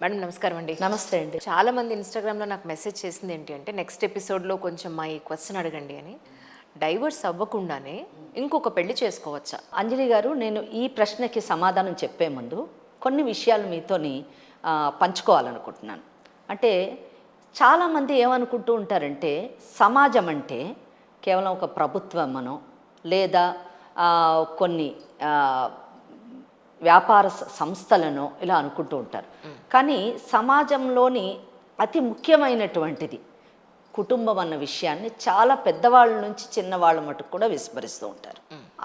Madam నమస్కారం అండి. నమస్తే అండి. చాలా మంది ఇన్స్టాగ్రామ్లో నాకు మెసేజ్ చేసింది ఏంటి అంటే నెక్స్ట్ ఎపిసోడ్లో కొంచెం మా ఈ క్వశ్చన్ అడగండి అని. డైవర్స్ అవ్వకుండానే ఇంకొక పెళ్లి చేసుకోవచ్చా? అంజలి గారు, నేను ఈ ప్రశ్నకి సమాధానం చెప్పే ముందు కొన్ని విషయాలు మీతోని పంచుకోవాలనుకుంటున్నాను. అంటే చాలామంది ఏమనుకుంటూ ఉంటారంటే సమాజం అంటే కేవలం ఒక ప్రభుత్వమనో లేదా కొన్ని వ్యాపార సంస్థలను ఇలా అనుకుంటూ ఉంటారు. కానీ సమాజంలోని అతి ముఖ్యమైనటువంటిది కుటుంబం అన్న విషయాన్ని చాలా పెద్దవాళ్ళ నుంచి చిన్నవాళ్ళ మటుకు కూడా విస్మరిస్తూ ఉంటారు.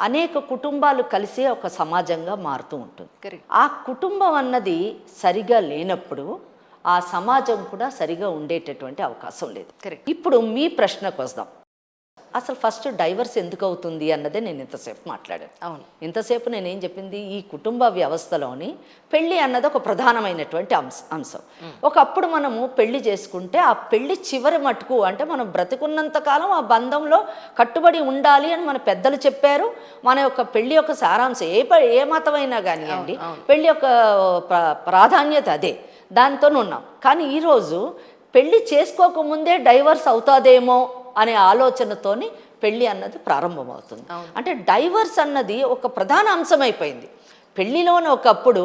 అనేక కుటుంబాలు కలిసి ఒక సమాజంగా మారుతూ ఉంటుంది. ఆ కుటుంబం అన్నది సరిగా లేనప్పుడు ఆ సమాజం కూడా సరిగా ఉండేటటువంటి అవకాశం లేదు. ఇప్పుడు మీ ప్రశ్నకు వద్దాం. అసలు ఫస్ట్ డైవర్స్ ఎందుకు అవుతుంది అన్నదే నేను ఇంతసేపు మాట్లాడాను. అవును, ఇంతసేపు నేనేం చెప్పింది, ఈ కుటుంబ వ్యవస్థలోని పెళ్ళి అన్నది ఒక ప్రధానమైనటువంటి అంశం. ఒకప్పుడు మనము పెళ్లి చేసుకుంటే ఆ పెళ్లి చివరి మటుకు అంటే మనం బ్రతికున్నంత కాలం ఆ బంధంలో కట్టుబడి ఉండాలి అని మన పెద్దలు చెప్పారు. మన యొక్క పెళ్లి యొక్క సారాంశం ఏ మతమైనా కానివ్వండి, పెళ్లి యొక్క ప్రాధాన్యత అదే, దాంతో ఉన్నాం. కానీ ఈరోజు పెళ్లి చేసుకోకముందే డైవర్స్ అవుతాదేమో అనే ఆలోచనతోని పెళ్ళి అన్నది ప్రారంభమవుతుంది. అంటే డైవర్స్ అన్నది ఒక ప్రధాన అంశం అయిపోయింది. పెళ్ళిలోనే ఒకప్పుడు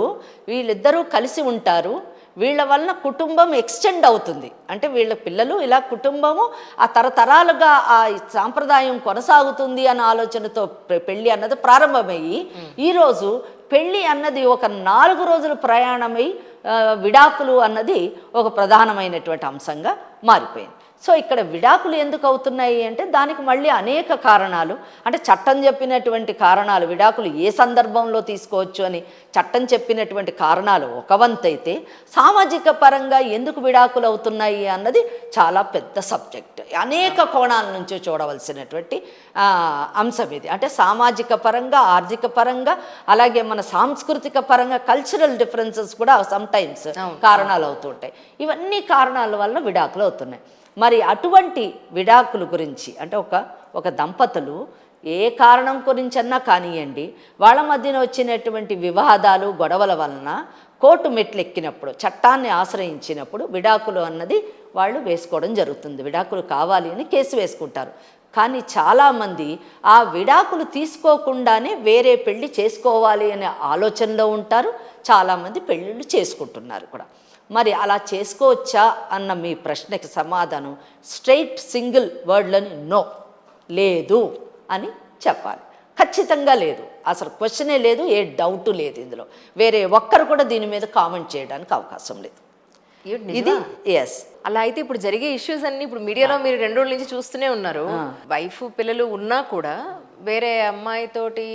వీళ్ళిద్దరూ కలిసి ఉంటారు, వీళ్ళ వలన కుటుంబం ఎక్స్టెండ్ అవుతుంది. అంటే వీళ్ళ పిల్లలు ఇలా కుటుంబము ఆ తరతరాలుగా ఆ సాంప్రదాయం కొనసాగుతుంది అన్న ఆలోచనతో పెళ్ళి అన్నది ప్రారంభమయ్యి ఈరోజు పెళ్ళి అన్నది ఒక 4 రోజుల ప్రయాణమై విడాకులు అన్నది ఒక ప్రధానమైనటువంటి అంశంగా మారిపోయింది. సో ఇక్కడ విడాకులు ఎందుకు అవుతున్నాయి అంటే దానికి మళ్ళీ అనేక కారణాలు, అంటే చట్టం చెప్పినటువంటి కారణాలు, విడాకులు ఏ సందర్భంలో తీసుకోవచ్చు అని చట్టం చెప్పినటువంటి కారణాలు ఒక వంతైతే, సామాజిక పరంగా ఎందుకు విడాకులు అవుతున్నాయి అన్నది చాలా పెద్ద సబ్జెక్ట్. అనేక కోణాల నుంచి చూడవలసినటువంటి అంశం ఇది. అంటే సామాజిక పరంగా, ఆర్థిక పరంగా, అలాగే మన సాంస్కృతిక పరంగా కల్చరల్ డిఫరెన్సెస్ కూడా సమ్టైమ్స్ కారణాలు అవుతుంటాయి. ఇవన్నీ కారణాల వల్ల విడాకులు అవుతున్నాయి. మరి అటువంటి విడాకుల గురించి అంటే ఒక దంపతులు ఏ కారణం గురించన్నా కానివ్వండి, వాళ్ళ మధ్యన వచ్చినటువంటి వివాదాలు, గొడవల వలన కోర్టు మెట్లు ఎక్కినప్పుడు, చట్టాన్ని ఆశ్రయించినప్పుడు విడాకులు అన్నది వాళ్ళు వేసుకోవడం జరుగుతుంది. విడాకులు కావాలి అని కేసు వేసుకుంటారు. కానీ చాలామంది ఆ విడాకులు తీసుకోకుండానే వేరే పెళ్లి చేసుకోవాలి అనే ఆలోచనలో ఉంటారు. చాలామంది పెళ్ళిళ్ళు చేసుకుంటున్నారు కూడా. మరి అలా చేసుకోవచ్చా అన్న మీ ప్రశ్నకి సమాధానం స్ట్రైట్ సింగిల్ వర్డ్లని నో, లేదు అని చెప్పాలి. ఖచ్చితంగా లేదు, అసలు క్వశ్చనే లేదు, ఏ డౌటు లేదు. ఇందులో వేరే ఒక్కరు కూడా దీని మీద కామెంట్ చేయడానికి అవకాశం లేదు. ఇది ఎస్. అలా అయితే ఇప్పుడు జరిగే ఇష్యూస్ అన్ని ఇప్పుడు మీడియాలో మీరు 2 రోజుల నుంచి చూస్తూనే ఉన్నారు. వైఫ్ పిల్లలు ఉన్నా కూడా వేరే అమ్మాయితోటి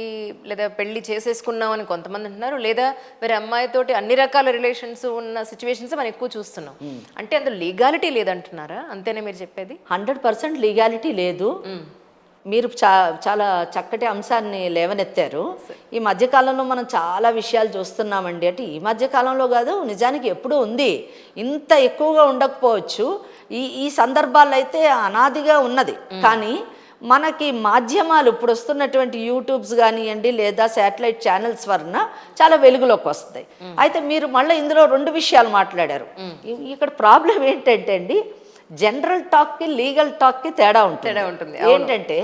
లేదా పెళ్లి చేసేసుకున్నామని కొంతమంది అంటున్నారు, లేదా వేరే అమ్మాయితోటి అన్ని రకాల రిలేషన్స్ ఉన్న సిచ్యువేషన్స్ మనం ఎక్కువ చూస్తున్నాం. అంటే అందులో లీగాలిటీ లేదంటున్నారా? అంతేనే మీరు చెప్పేది? 100% లీగాలిటీ లేదు. మీరు చాలా చక్కటి అంశాన్ని లేవనెత్తారు. ఈ మధ్యకాలంలో మనం చాలా విషయాలు చూస్తున్నామండి. అంటే ఈ మధ్యకాలంలో కాదు, నిజానికి ఎప్పుడూ ఉంది, ఇంత ఎక్కువగా ఉండకపోవచ్చు. ఈ సందర్భాల్లో అయితే అనాదిగా ఉన్నది. కానీ మనకి మాధ్యమాలు ఇప్పుడు వస్తున్నటువంటి యూట్యూబ్స్ కానివ్వండి లేదా శాటిలైట్ ఛానల్స్ వలన చాలా వెలుగులోకి వస్తాయి. అయితే మీరు మళ్ళీ ఇందులో 2 విషయాలు మాట్లాడారు. ఇక్కడ ప్రాబ్లం ఏంటంటే అండి, జనరల్ టాక్కి లీగల్ టాక్కి తేడా ఉంటుంది. ఏంటంటే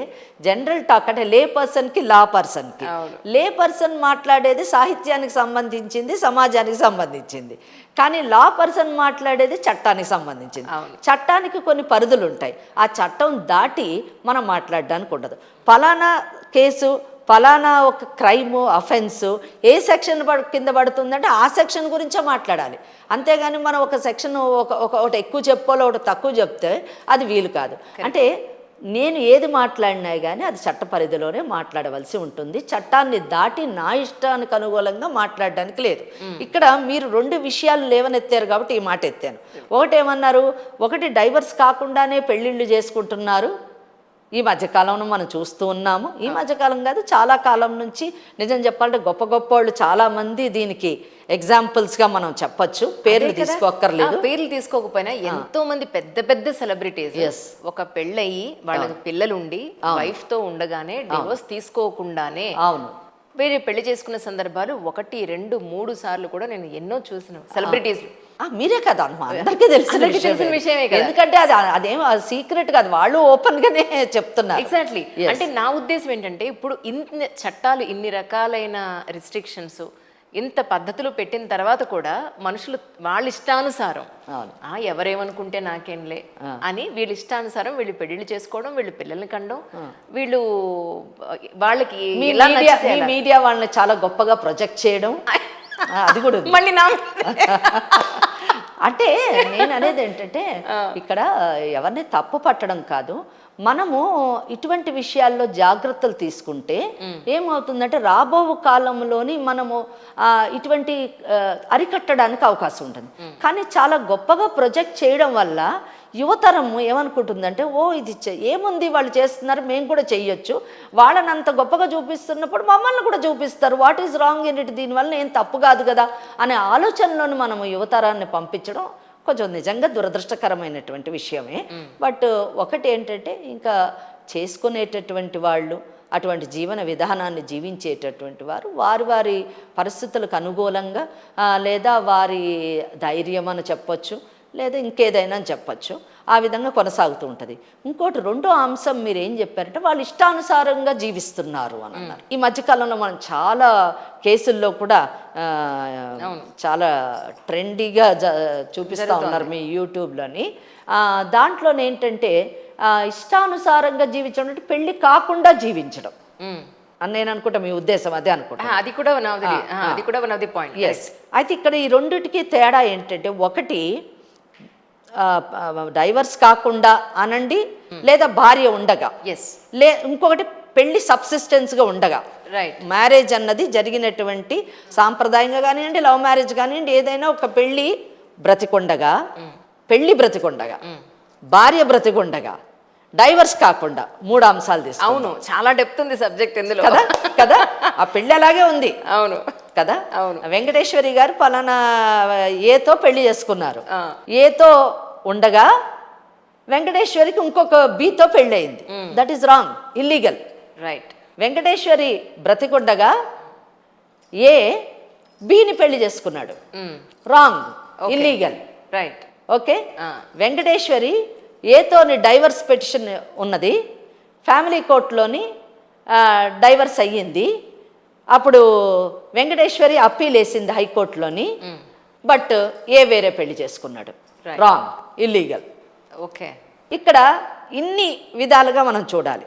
జనరల్ టాక్ అంటే లే పర్సన్కి లా పర్సన్కి, లే పర్సన్ మాట్లాడేది సాహిత్యానికి సంబంధించింది, సమాజానికి సంబంధించింది. కానీ లా పర్సన్ మాట్లాడేది చట్టానికి సంబంధించింది. చట్టానికి కొన్ని పరిధులు ఉంటాయి. ఆ చట్టం దాటి మనం మాట్లాడడానికి ఉండదు. ఫలానా కేసు, ఫలానా ఒక క్రైము, అఫెన్సు ఏ సెక్షన్ కింద పడుతుందంటే ఆ సెక్షన్ గురించే మాట్లాడాలి. అంతేగాని మనం ఒక సెక్షన్ ఒకటి ఎక్కువ చెప్పుకోవాలి, ఒకటి తక్కువ చెప్తే అది వీలు కాదు. అంటే నేను ఏది మాట్లాడినా కానీ అది చట్ట పరిధిలోనే మాట్లాడవలసి ఉంటుంది. చట్టాన్ని దాటి నా ఇష్టానికి అనుకూలంగా మాట్లాడడానికి లేదు. ఇక్కడ మీరు 2 విషయాలు లేవనెత్తారు కాబట్టి ఈ మాట ఎత్తాను. ఒకటేమన్నారు, ఒకటి డైవర్స్ కాకుండానే పెళ్ళిళ్ళు చేసుకుంటున్నారు. ఈ మధ్యకాలంలో మనం చూస్తూ ఉన్నాము. ఈ మధ్యకాలం కాదు, చాలా కాలం నుంచి నిజం చెప్పాలంటే గొప్ప గొప్ప వాళ్ళు చాలామంది దీనికి ఎగ్జాంపుల్స్గా మనం చెప్పచ్చు. పేర్లు తీసుకోక్కర్లేదు. పేర్లు తీసుకోకపోయినా ఎంతో మంది పెద్ద పెద్ద సెలబ్రిటీస్ ఒక పెళ్ళయి వాళ్ళకి పిల్లలుండి వైఫ్ తో ఉండగానే డివోర్స్ తీసుకోకుండానే వేరే పెళ్లి చేసుకున్న సందర్భాలు 1, 2, 3 సార్లు కూడా నేను ఎన్నో చూసిన సెలబ్రిటీస్. మీరే కదా అందరికీ తెలిసిన విషయమే కదా. ఎందుకంటే అదేం సీక్రెట్ కాదు, వాళ్ళు ఓపెన్ గానే చెప్తున్నారు. ఎగ్జాక్ట్లీ. అంటే నా ఉద్దేశం ఏంటంటే ఇప్పుడు ఇన్ని చట్టాలు, ఇన్ని రకాలైన రిస్ట్రిక్షన్స్, ఇంత పద్ధతులు పెట్టిన తర్వాత కూడా మనుషులు వాళ్ళ ఇష్టానుసారం ఎవరేమనుకుంటే నాకేంలే అని వీళ్ళ ఇష్టానుసారం వీళ్ళు పెళ్లిళ్ళు చేసుకోవడం, వీళ్ళు పిల్లల్ని కండం, వీళ్ళు వాళ్ళకి మీడియా వాళ్ళని చాలా గొప్పగా ప్రొజెక్ట్ చేయడం అది కూడా మళ్ళీ నా అంటే నేను అనేది ఏంటంటే ఇక్కడ ఎవరిని తప్పు పట్టడం కాదు, మనము ఇటువంటి విషయాల్లో జాగ్రత్తలు తీసుకుంటే ఏమవుతుందంటే రాబో కాలంలోని మనము ఇటువంటి అరికట్టడానికి అవకాశం ఉంటుంది. కానీ చాలా గొప్పగా ప్రొజెక్ట్ చేయడం వల్ల యువతరం ఏమనుకుంటుందంటే ఇది ఏముంది వాళ్ళు చేస్తున్నారు, మేము కూడా చెయ్యొచ్చు, వాళ్ళని అంత గొప్పగా చూపిస్తున్నప్పుడు మమ్మల్ని కూడా చూపిస్తారు, what is wrong in it, దీనివల్ల ఏం తప్పు కాదు కదా అనే ఆలోచనలోని మనము యువతరాన్ని పంపించడం కొంచెం నిజంగా దురదృష్టకరమైనటువంటి విషయమే. బట్ ఒకటి ఏంటంటే ఇంకా చేసుకునేటటువంటి వాళ్ళు, అటువంటి జీవన విధానాన్ని జీవించేటటువంటి వారు వారి పరిస్థితులకు అనుకూలంగా లేదా వారి ధైర్యం అని చెప్పొచ్చు, లేదా ఇంకేదైనా అని చెప్పచ్చు, ఆ విధంగా కొనసాగుతూ ఉంటుంది. ఇంకోటి రెండో అంశం మీరు ఏం చెప్పారంటే వాళ్ళు ఇష్టానుసారంగా జీవిస్తున్నారు అని అన్నారు. ఈ మధ్యకాలంలో మనం చాలా కేసుల్లో కూడా చాలా ట్రెండీగా చూపిస్తూ ఉన్నారు మీ యూట్యూబ్లోని. దాంట్లోనే ఏంటంటే ఇష్టానుసారంగా జీవించడం అంటే పెళ్లి కాకుండా జీవించడం అని నేను అనుకుంటా, మీ ఉద్దేశం అదే అనుకుంటా. అది కూడా one of the point. Yes. అయితే ఇక్కడ ఈ రెండిటికి తేడా ఏంటంటే, ఒకటి డైవర్స్ కాకుండా అనండి, లేదా భార్య ఉండగా, ఇంకొకటి పెళ్లి సబ్సిస్టెన్స్గా ఉండగా. మ్యారేజ్ అన్నది జరిగినటువంటి సాంప్రదాయంగా కానివ్వండి, లవ్ మ్యారేజ్ కానివ్వండి, ఏదైనా ఒక పెళ్లి బ్రతికొండగా, భార్య బ్రతికొండగా, డైవర్స్ కాకుండా 3 అంశాలు తీసుకు. అవును, చాలా డెప్త్ ఉంది సబ్జెక్ట్ ఇందులో కదా. ఆ పెళ్లి అలాగే ఉంది. అవును కదా. వెంకటేశ్వరి గారు పలానా ఏతో పెళ్లి చేసుకున్నారు, ఏతో ఉండగా వెంకటేశ్వరికి ఇంకొక బీతో పెళ్లి అయింది. That is wrong, illegal. Right. Venkateswari బ్రతికుండగా ఏ బీని పెళ్లి చేసుకున్నాడు, wrong, illegal. Right. Okay. Venkateswari ఏతోని డైవర్స్ పిటిషన్ ఉన్నది, ఫ్యామిలీ కోర్టులోని డైవర్స్ అయ్యింది. అప్పుడు వెంకటేశ్వరి అప్పీల్ వేసింది హైకోర్టులోని, బట్ ఏ వేరే పెళ్లి చేసుకున్నాడు, రాంగ్, ఇల్లీగల్. ఓకే. ఇక్కడ ఇన్ని విధాలుగా మనం చూడాలి.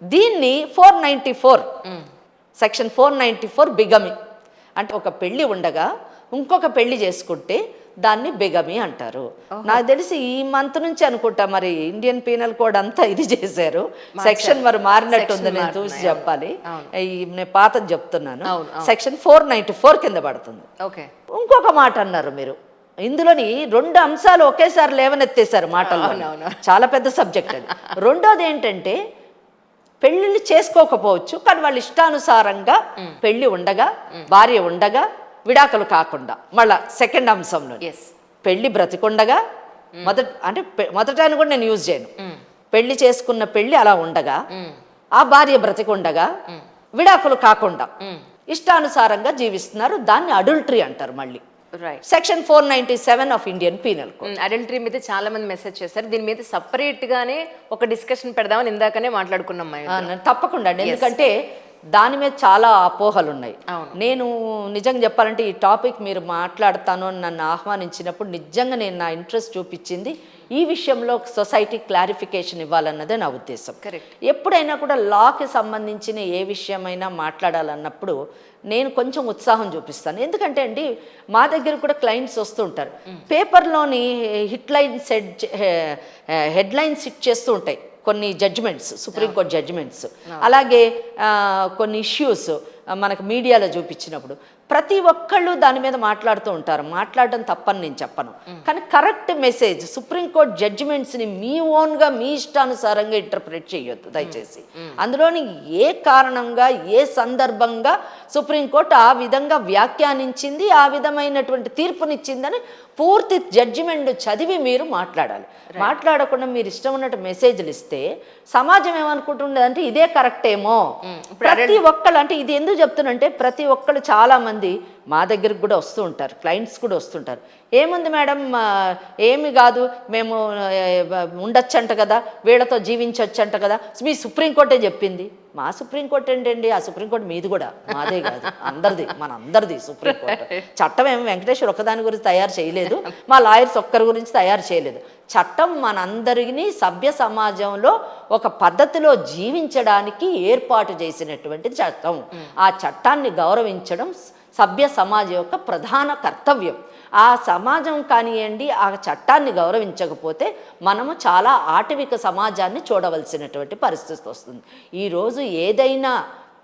దీన్ని 494 సెక్షన్ 494 బిగమి అంటే ఒక పెళ్లి ఉండగా ఇంకొక పెళ్లి చేసుకుంటే దాన్ని బిగమి అంటారు. నాకు తెలిసి ఈ మంత్ నుంచి అనుకుంటా మరి ఇండియన్ పీనల్ కోడ్ అంతా ఇది చేశారు, సెక్షన్ మరి మారినట్టుంది, నేను చూసి చెప్పాలి, నేను పాతది చెప్తున్నాను. సెక్షన్ 494 కింద పడుతుంది. ఇంకొక మాట అన్నారు మీరు, ఇందులోని 2 అంశాలు ఒకేసారి లేవనెత్తేశారు మాటల్లో, చాలా పెద్ద సబ్జెక్ట్ అది. రెండోది ఏంటంటే పెళ్లిళ్ళు చేసుకోకపోవచ్చు, కానీ వాళ్ళ ఇష్టానుసారంగా పెళ్లి ఉండగా, భార్య ఉండగా, విడాకులు కాకుండా. మళ్ళా సెకండ్ అంశంలో పెళ్లి బ్రతికుండగా, మొదట కూడా నేను యూజ్ చేయను, పెళ్లి చేసుకున్న పెళ్లి అలా ఉండగా, ఆ భార్య బ్రతికుండగా, విడాకులు కాకుండా ఇష్టానుసారంగా జీవిస్తున్నారు, దాన్ని అడల్టరీ అంటారు. మళ్ళీ section 497 of Indian penal code. Adultery మీద చాలా మంది మెసేజ్ చేశారు, దీని మీద సపరేట్ గానే ఒక డిస్కషన్ పెడదామని ఇందాకనే మాట్లాడుకున్నాం. తప్పకుండా, ఎందుకంటే దాని మీద చాలా అపోహలు ఉన్నాయి. నేను నిజంగా చెప్పాలంటే ఈ టాపిక్ మీరు మాట్లాడతాను అని నన్ను ఆహ్వానించినప్పుడు నిజంగా నేను నా ఇంట్రెస్ట్ చూపించింది ఈ విషయంలో సొసైటీ క్లారిఫికేషన్ ఇవ్వాలన్నదే నా ఉద్దేశం. ఎప్పుడైనా కూడా లాకి సంబంధించిన ఏ విషయమైనా మాట్లాడాలన్నప్పుడు నేను కొంచెం ఉత్సాహం చూపిస్తాను. ఎందుకంటే అండి మా దగ్గర కూడా క్లయింట్స్ వస్తూ ఉంటారు, పేపర్లోని హెడ్లైన్స్ హిట్ చేస్తూ ఉంటాయి కొన్ని జడ్జిమెంట్స్, సుప్రీంకోర్టు జడ్జిమెంట్స్, అలాగే కొన్ని ఇష్యూస్ మనకు మీడియాలో చూపించినప్పుడు ప్రతి ఒక్కళ్ళు దాని మీద మాట్లాడుతూ ఉంటారు. మాట్లాడడం తప్పని నేను చెప్పను, కానీ కరెక్ట్ మెసేజ్ సుప్రీంకోర్టు జడ్జిమెంట్స్ని మీ ఓన్గా మీ ఇష్టానుసారంగా ఇంటర్ప్రిట్ చేయొద్దు దయచేసి. అందులోని ఏ కారణంగా ఏ సందర్భంగా సుప్రీంకోర్టు ఆ విధంగా వ్యాఖ్యానించింది, ఆ విధమైనటువంటి తీర్పునిచ్చిందని పూర్తి జడ్జిమెంట్ చదివి మీరు మాట్లాడాలి. మాట్లాడకుండా మీరు ఇష్టం ఉన్నట్టు మెసేజ్లు ఇస్తే సమాజం ఏమనుకుంటుండదంటే ఇదే కరెక్ట్ ఏమో. ప్రతి ఒక్కళ్ళు, అంటే ఇది ఎందుకు చెప్తున్నంటే ప్రతి ఒక్కళ్ళు చాలా మంది మా దగ్గరికి కూడా వస్తూ ఉంటారు, క్లయింట్స్ కూడా వస్తుంటారు. ఏముంది మేడం, ఏమి కాదు, మేము ఉండొచ్చంట కదా, వీళ్ళతో జీవించొచ్చంట కదా, మీ సుప్రీంకోర్టే చెప్పింది. మా సుప్రీంకోర్టు ఏంటండి? ఆ సుప్రీంకోర్టు మీది కూడా, మాదే కాదు, అందరిది, మన అందరిది సుప్రీంకోర్టు. చట్టం ఏమి వెంకటేశ్వర ఒక్కదాని గురించి తయారు చేయలేదు, మా లాయర్స్ ఒక్కరి గురించి తయారు చేయలేదు. చట్టం మనందరినీ సభ్య సమాజంలో ఒక పద్ధతిలో జీవించడానికి ఏర్పాటు చేసినటువంటి చట్టం. ఆ చట్టాన్ని గౌరవించడం సభ్య సమాజం యొక్క ప్రధాన కర్తవ్యం. ఆ సమాజం కానివ్వండి, ఆ చట్టాన్ని గౌరవించకపోతే మనము చాలా ఆటవిక సమాజాన్ని చూడవలసినటువంటి పరిస్థితి వస్తుంది. ఈరోజు ఏదైనా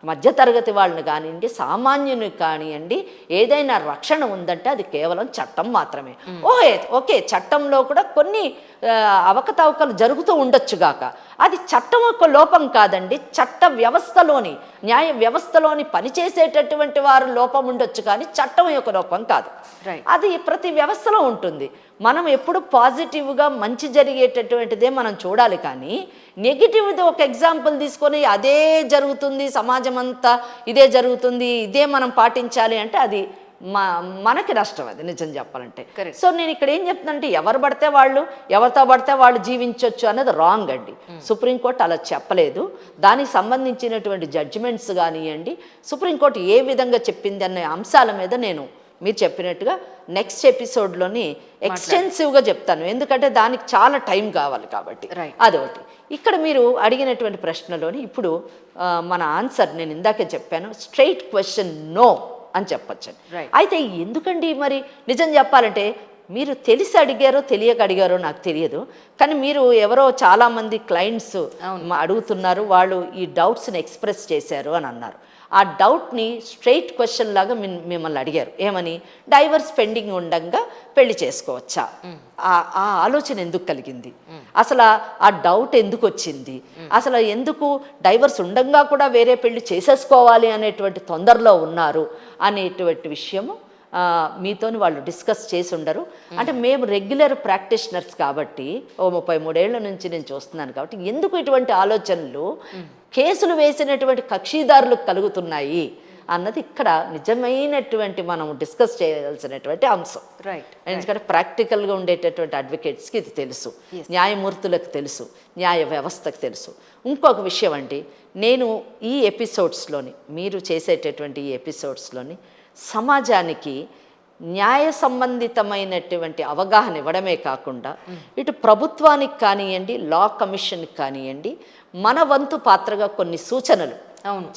మధ్యతరగతి వాళ్ళని కానివ్వండి, సామాన్యుని కానివ్వండి, ఏదైనా రక్షణ ఉందంటే అది కేవలం చట్టం మాత్రమే. ఓకే, చట్టంలో కూడా కొన్ని అవకతవకలు జరుగుతూ ఉండొచ్చుగాక, అది చట్టం యొక్క లోపం కాదండి, చట్ట వ్యవస్థలోని, న్యాయ వ్యవస్థలోని పనిచేసేటటువంటి వారు లోపం ఉండొచ్చు, కానీ చట్టం యొక్క లోపం కాదు. అది ప్రతి వ్యవస్థలో ఉంటుంది. మనం ఎప్పుడు పాజిటివ్గా మంచి జరిగేటటువంటిదే మనం చూడాలి, కానీ నెగిటివ్ది ఒక ఎగ్జాంపుల్ తీసుకొని అదే జరుగుతుంది, సమాజం అంతా ఇదే జరుగుతుంది, ఇదే మనం పాటించాలి అంటే అది మనకి నష్టం, అది నిజం చెప్పాలంటే. సో నేను ఇక్కడ ఏం చెప్తానంటే, ఎవరు పడితే వాళ్ళు, ఎవరితో పడితే వాళ్ళు జీవించవచ్చు అన్నది రాంగ్ అండి. సుప్రీంకోర్టు అలా చెప్పలేదు. దానికి సంబంధించినటువంటి జడ్జిమెంట్స్ కానివ్వండి, సుప్రీంకోర్టు ఏ విధంగా చెప్పింది అనే అంశాల మీద నేను మీరు చెప్పినట్టుగా నెక్స్ట్ ఎపిసోడ్లోని ఎక్స్టెన్సివ్గా చెప్తాను, ఎందుకంటే దానికి చాలా టైం కావాలి కాబట్టి. అదొకటి. ఇక్కడ మీరు అడిగినటువంటి ప్రశ్నలోని ఇప్పుడు మన ఆన్సర్ నేను ఇందాకే చెప్పాను, స్ట్రైట్ క్వశ్చన్ నో అని చెప్పచ్చు. అయితే ఎందుకండి మరి నిజం చెప్పాలంటే, మీరు తెలిసి అడిగారో తెలియక అడిగారో నాకు తెలియదు, కానీ మీరు ఎవరో చాలామంది క్లయింట్స్ అడుగుతున్నారు, వాళ్ళు ఈ డౌట్స్ని ఎక్స్ప్రెస్ చేశారు అని అన్నారు. ఆ డౌట్ని స్ట్రైట్ క్వశ్చన్ లాగా మిమ్మల్ని అడిగారు. ఏమని? డైవర్స్ పెండింగ్ ఉండగా పెళ్లి చేసుకోవచ్చా? ఆ ఆలోచన ఎందుకు కలిగింది, అసలు ఆ డౌట్ ఎందుకు వచ్చింది, అసలు ఎందుకు డైవర్స్ ఉండగా కూడా వేరే పెళ్లి చేసేసుకోవాలి అనేటువంటి తొందరలో ఉన్నారు అనేటువంటి విషయము మీతోని వాళ్ళు డిస్కస్ చేసి ఉండరు. అంటే మేము రెగ్యులర్ ప్రాక్టీషనర్స్ కాబట్టి, 33 ఏళ్ల నుంచి నేను చూస్తున్నాను కాబట్టి, ఎందుకు ఇటువంటి ఆలోచనలు కేసులు వేసినటువంటి కక్షిదారులకు కలుగుతున్నాయి అన్నది ఇక్కడ నిజమైనటువంటి మనం డిస్కస్ చేయాల్సినటువంటి అంశం. ఎందుకంటే ప్రాక్టికల్గా ఉండేటటువంటి అడ్వకేట్స్కి ఇది తెలుసు, న్యాయమూర్తులకు తెలుసు, న్యాయ వ్యవస్థకు తెలుసు. ఇంకొక విషయం అండి, నేను ఈ ఎపిసోడ్స్లోని, మీరు చేసేటటువంటి ఈ ఎపిసోడ్స్లోని సమాజానికి న్యాయ సంబంధితమైనటువంటి అవగాహన ఇవ్వడమే కాకుండా, ఇటు ప్రభుత్వానికి కానివ్వండి, లా కమిషన్కి కానివ్వండి, మన వంతు పాత్రగా కొన్ని సూచనలు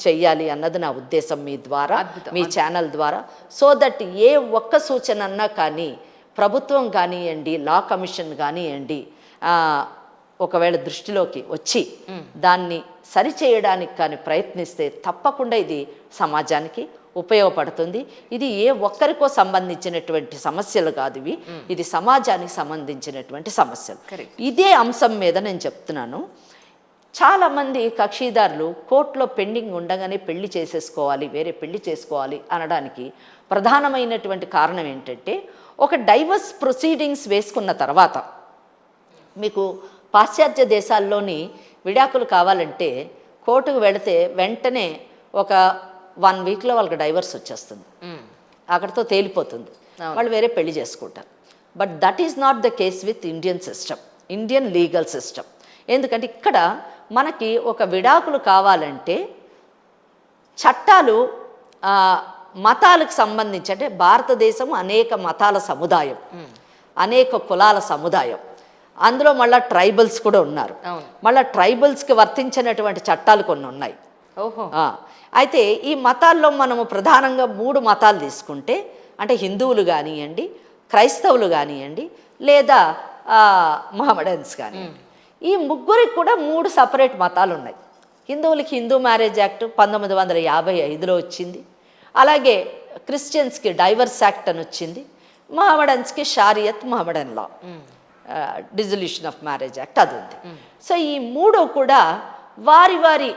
చెయ్యాలి అన్నది నా ఉద్దేశం మీ ద్వారా, మీ ఛానల్ ద్వారా. సో దట్ ఏ ఒక్క సూచన అన్నా కానీ ప్రభుత్వం కానివ్వండి, లా కమిషన్ కానివ్వండి, ఒకవేళ దృష్టిలోకి వచ్చి దాన్ని సరిచేయడానికి కానీ ప్రయత్నిస్తే తప్పకుండా ఇది సమాజానికి ఉపయోగపడుతుంది. ఇది ఏ ఒక్కరికో సంబంధించినటువంటి సమస్యలు కాదు, ఇది సమాజానికి సంబంధించినటువంటి సమస్యలు. ఇదే అంశం మీద నేను చెప్తున్నాను, చాలామంది కక్షిదారులు కోర్టులో పెండింగ్ ఉండగానే పెళ్లి చేసేసుకోవాలి, వేరే పెళ్లి చేసుకోవాలి అనడానికి ప్రధానమైనటువంటి కారణం ఏంటంటే, ఒక డైవర్స్ ప్రొసీడింగ్స్ వేసుకున్న తర్వాత, మీకు పాశ్చాత్య దేశాల్లోని విడాకులు కావాలంటే కోర్టుకు వెళితే వెంటనే ఒక 1 వీక్లో వాళ్ళకి డైవర్స్ వచ్చేస్తుంది, అక్కడితో తేలిపోతుంది, వాళ్ళు వేరే పెళ్లి చేసుకుంటారు. But that is not the case with Indian system, Indian legal system. ఎందుకంటే ఇక్కడ మనకి ఒక విడాకులు కావాలంటే చట్టాలు మతాలకు సంబంధించి, అంటే భారతదేశం అనేక మతాల సముదాయం, అనేక కులాల సముదాయం, అందులో మళ్ళీ ట్రైబల్స్ కూడా ఉన్నారు. మళ్ళీ ట్రైబల్స్కి వర్తించినటువంటి చట్టాలు కొన్ని ఉన్నాయి. అయితే ఈ మతాల్లో మనము ప్రధానంగా 3 మతాలు తీసుకుంటే, అంటే హిందువులు కానివ్వండి, క్రైస్తవులు కానివ్వండి, లేదా మహమ్మడన్స్ కానివ్వండి, ఈ ముగ్గురికి కూడా 3 సపరేట్ మతాలు ఉన్నాయి. హిందువులకి హిందూ మ్యారేజ్ యాక్ట్ 1955లో వచ్చింది, అలాగే క్రిస్టియన్స్కి డైవర్స్ యాక్ట్ అని వచ్చింది, మహమ్మడన్స్కి షారియత్ మహమ్మడన్ లా, డిజల్యూషన్ ఆఫ్ మ్యారేజ్ యాక్ట్ అది ఉంది. సో ఈ 3 కూడా వారి వారి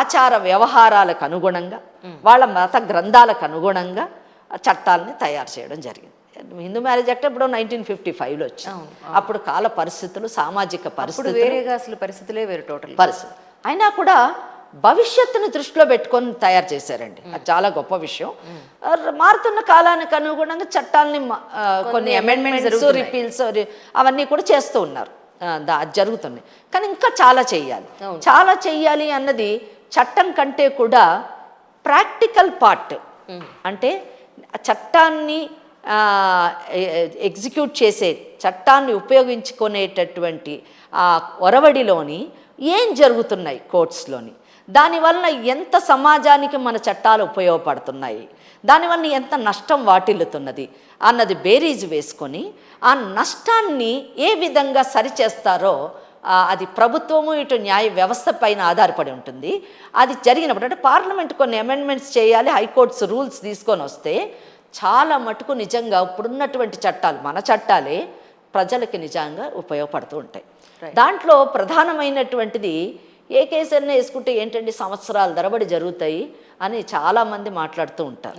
ఆచార వ్యవహారాలకు అనుగుణంగా, వాళ్ళ మత గ్రంథాలకు అనుగుణంగా చట్టాలని తయారు చేయడం జరిగింది. హిందూ మ్యారేజ్ యాక్ట్ ఇప్పుడు 1955లో వచ్చింది. అప్పుడు కాల పరిస్థితులు, సామాజిక పరిస్థితులు వేరేగా, అసలు పరిస్థితులే వేరు, టోటల్ పరిస్థితి. అయినా కూడా భవిష్యత్తును దృష్టిలో పెట్టుకొని తయారు చేశారండి. అది చాలా గొప్ప విషయం. మారుతున్న కాలానికి అనుగుణంగా చట్టాలని కొన్ని అమెండ్మెంట్స్, రిపీల్స్ అవన్నీ కూడా చేస్తూ ఉన్నారు, జరుగుతున్నాయి. కానీ ఇంకా చాలా చెయ్యాలి అన్నది చట్టం కంటే కూడా ప్రాక్టికల్ పార్ట్. అంటే చట్టాన్ని ఎగ్జిక్యూట్ చేసే, చట్టాన్ని ఉపయోగించుకునేటటువంటి ఆ ఒరవడిలోని ఏం జరుగుతున్నాయి కోర్ట్స్లోని, దానివల్ల ఎంత సమాజానికి మన చట్టాలు ఉపయోగపడుతున్నాయి, దానివల్ల ఎంత నష్టం వాటిల్లుతున్నది అన్నది బేరీజు వేసుకొని ఆ నష్టాన్ని ఏ విధంగా సరిచేస్తారో అది ప్రభుత్వము ఇటు న్యాయ వ్యవస్థ పైన ఆధారపడి ఉంటుంది. అది జరిగినప్పుడు అంటే పార్లమెంట్ కొన్ని అమెండ్మెంట్స్ చేయాలి, హైకోర్ట్స్ రూల్స్ తీసుకొని వస్తే చాలా మటుకు నిజంగా ఇప్పుడున్నటువంటి చట్టాలు, మన చట్టాలే ప్రజలకి నిజంగా ఉపయోగపడుతూ ఉంటాయి. దాంట్లో ప్రధానమైనటువంటిది ఏ కేసు అయినా వేసుకుంటే ఏంటంటే సంవత్సరాల తరబడి జరుగుతాయి అని చాలామంది మాట్లాడుతూ ఉంటారు.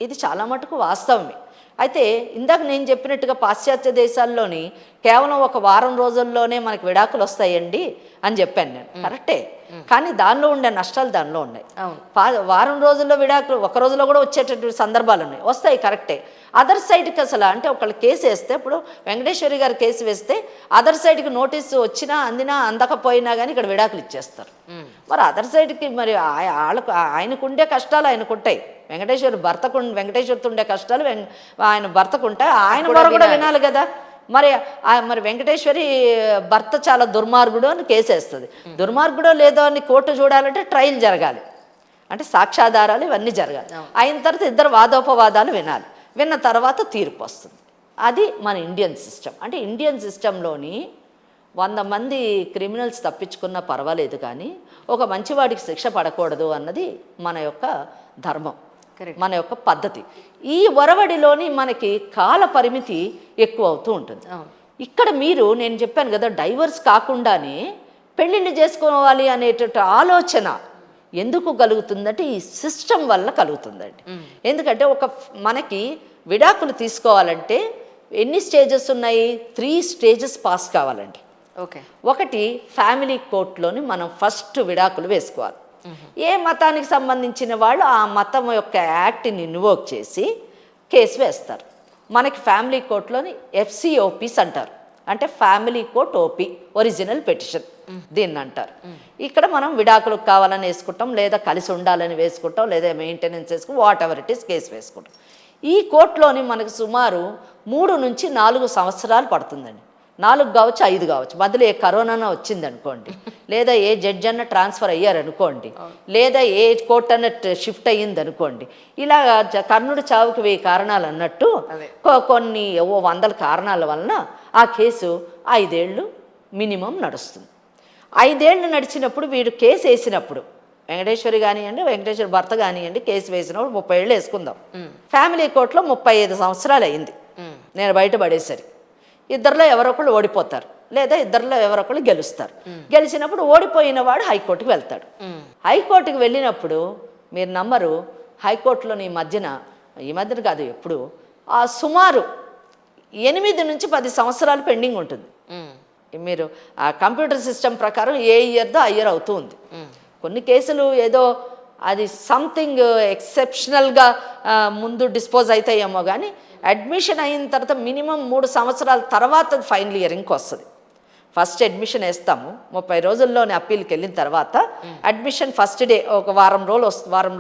ఇది చాలా మటుకు వాస్తవమే. అయితే ఇందాక నేను చెప్పినట్టుగా పాశ్చాత్య దేశాల్లోని కేవలం ఒక వారం రోజుల్లోనే మనకి విడాకులు వస్తాయండి అని చెప్పాను నేను, కరెక్టే. కానీ దానిలో ఉండే నష్టాలు దానిలో ఉన్నాయి. వారం రోజుల్లో విడాకులు ఒక రోజులో కూడా వచ్చేటటువంటి సందర్భాలు ఉన్నాయి, వస్తాయి, కరెక్టే. అదర్ సైడ్కి అసలు అంటే ఒకళ్ళు కేసు వేస్తే, ఇప్పుడు వెంకటేశ్వరి గారు కేసు వేస్తే అదర్ సైడ్కి నోటీసు వచ్చినా అందినా అందకపోయినా కానీ ఇక్కడ విడాకులు ఇచ్చేస్తారు. మరి అదర్ సైడ్కి మరి వాళ్ళకు ఆయనకుండే కష్టాలు ఆయనకుంటాయి, వెంకటేశ్వరితో ఉండే కష్టాలు ఆయన భర్తకుంటాయి, ఆయన వరకు కూడా వినాలి కదా. మరి వెంకటేశ్వరి భర్త చాలా దుర్మార్గుడు అని కేసేస్తుంది. దుర్మార్గుడో లేదో అని కోర్టు చూడాలంటే ట్రయల్ జరగాలి, అంటే సాక్ష్యాధారాలు ఇవన్నీ జరగాలి. అయిన తర్వాత ఇద్దరు వాదోపవాదాలు వినాలి, విన్న తర్వాత తీర్పు వస్తుంది. అది మన ఇండియన్ సిస్టమ్. అంటే ఇండియన్ సిస్టంలోని 100 మంది క్రిమినల్స్ తప్పించుకున్నా పర్వాలేదు, కానీ ఒక మంచివాడికి శిక్ష పడకూడదు అన్నది మన యొక్క ధర్మం, మన యొక్క పద్ధతి. ఈ ఒరవడిలోని మనకి కాల పరిమితి ఎక్కువ అవుతూ ఉంటుంది. ఇక్కడ నేను చెప్పాను కదా, డైవర్స్ కాకుండానే పెళ్ళిళ్ళు చేసుకోవాలి అనేటువంటి ఆలోచన ఎందుకు కలుగుతుందంటే ఈ సిస్టమ్ వల్ల కలుగుతుందండి. ఎందుకంటే మనకి విడాకులు తీసుకోవాలంటే ఎన్ని స్టేజెస్ ఉన్నాయి? 3 స్టేజెస్ పాస్ కావాలండి. ఒకటి ఫ్యామిలీ కోర్టులోని మనం ఫస్ట్ విడాకులు వేసుకోవాలి. ఏ మతానికి సంబంధించిన వాళ్ళు ఆ మతం యొక్క యాక్ట్ని ఇన్వోక్ చేసి కేసు వేస్తారు. మనకి ఫ్యామిలీ కోర్టులోని FCOPs అంటారు, అంటే family court OP, original petition దీన్ని అంటారు. ఇక్కడ మనం విడాకులకు కావాలని వేసుకుంటాం, లేదా కలిసి ఉండాలని వేసుకుంటాం, లేదా మెయింటెనెన్స్ వేసుకుంటాం, what ever it is case వేసుకుంటాం. ఈ కోర్టులోని మనకు సుమారు 3 నుంచి 4 సంవత్సరాలు పడుతుందండి. 4 కావచ్చు, 5 కావచ్చు, మధ్యలో ఏ కరోనా వచ్చింది అనుకోండి, లేదా ఏ జడ్జి అన్న ట్రాన్స్ఫర్ అయ్యారనుకోండి, లేదా ఏ కోర్ట్ అన్న షిఫ్ట్ అయ్యింది అనుకోండి. ఇలా కర్ణుడి చావుకి 1000 కారణాలు అన్నట్టు కొన్ని 100 కారణాల వలన ఆ కేసు 5 ఏళ్ళు మినిమం నడుస్తుంది. 5 ఏళ్ళు నడిచినప్పుడు వీడు కేసు వేసినప్పుడు, వెంకటేశ్వరి కానివ్వండి, వెంకటేశ్వరి భర్త కానివ్వండి, కేసు వేసినప్పుడు 30 ఏళ్ళు వేసుకుందాం. ఫ్యామిలీ కోర్టులో 35 సంవత్సరాలు అయింది నేను బయటపడేసరి. ఇద్దరిలో ఎవరొకళ్ళు ఓడిపోతారు, లేదా ఇద్దరిలో ఎవరొకళ్ళు గెలుస్తారు. గెలిచినప్పుడు ఓడిపోయిన వాడు హైకోర్టుకి వెళ్తాడు. హైకోర్టుకి వెళ్ళినప్పుడు మీరు నమ్మరు, హైకోర్టులో ఈ మధ్యన కాదు ఎప్పుడు సుమారు 8 నుంచి 10 సంవత్సరాలు పెండింగ్ ఉంటుంది. మీరు ఆ కంప్యూటర్ సిస్టమ్ ప్రకారం ఏ ఇయర్దో ఆ ఇయర్ అవుతూ ఉంది. కొన్ని కేసులు ఏదో అది సంథింగ్ ఎక్సెప్షనల్గా ముందు డిస్పోజ్ అవుతాయేమో, కానీ అడ్మిషన్ అయిన తర్వాత మినిమం 3 సంవత్సరాల తర్వాత ఫైనల్ ఇయరింగ్కి వస్తుంది. ఫస్ట్ అడ్మిషన్ వేస్తాము, 30 రోజుల్లోనే అప్పీల్కి వెళ్ళిన తర్వాత అడ్మిషన్ ఫస్ట్ డే ఒక వారం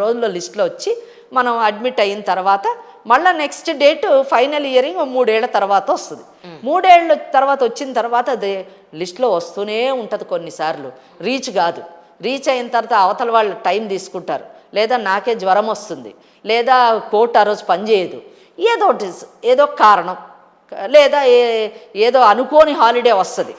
రోజుల్లో లిస్ట్లో వచ్చి మనం అడ్మిట్ అయిన తర్వాత మళ్ళీ నెక్స్ట్ డేట్ ఫైనల్ ఇయరింగ్ 3 ఏళ్ల తర్వాత వస్తుంది. 3 ఏళ్ళ తర్వాత వచ్చిన తర్వాత అది లిస్ట్లో వస్తూనే ఉంటుంది. కొన్నిసార్లు రీచ్ కాదు, రీచ్ అయిన తర్వాత అవతల వాళ్ళు టైం తీసుకుంటారు, లేదా నాకే జ్వరం వస్తుంది, లేదా కోర్టు ఆ రోజు పనిచేయదు, ఏదో కారణం, లేదా ఏదో అనుకోని హాలిడే వస్తుంది,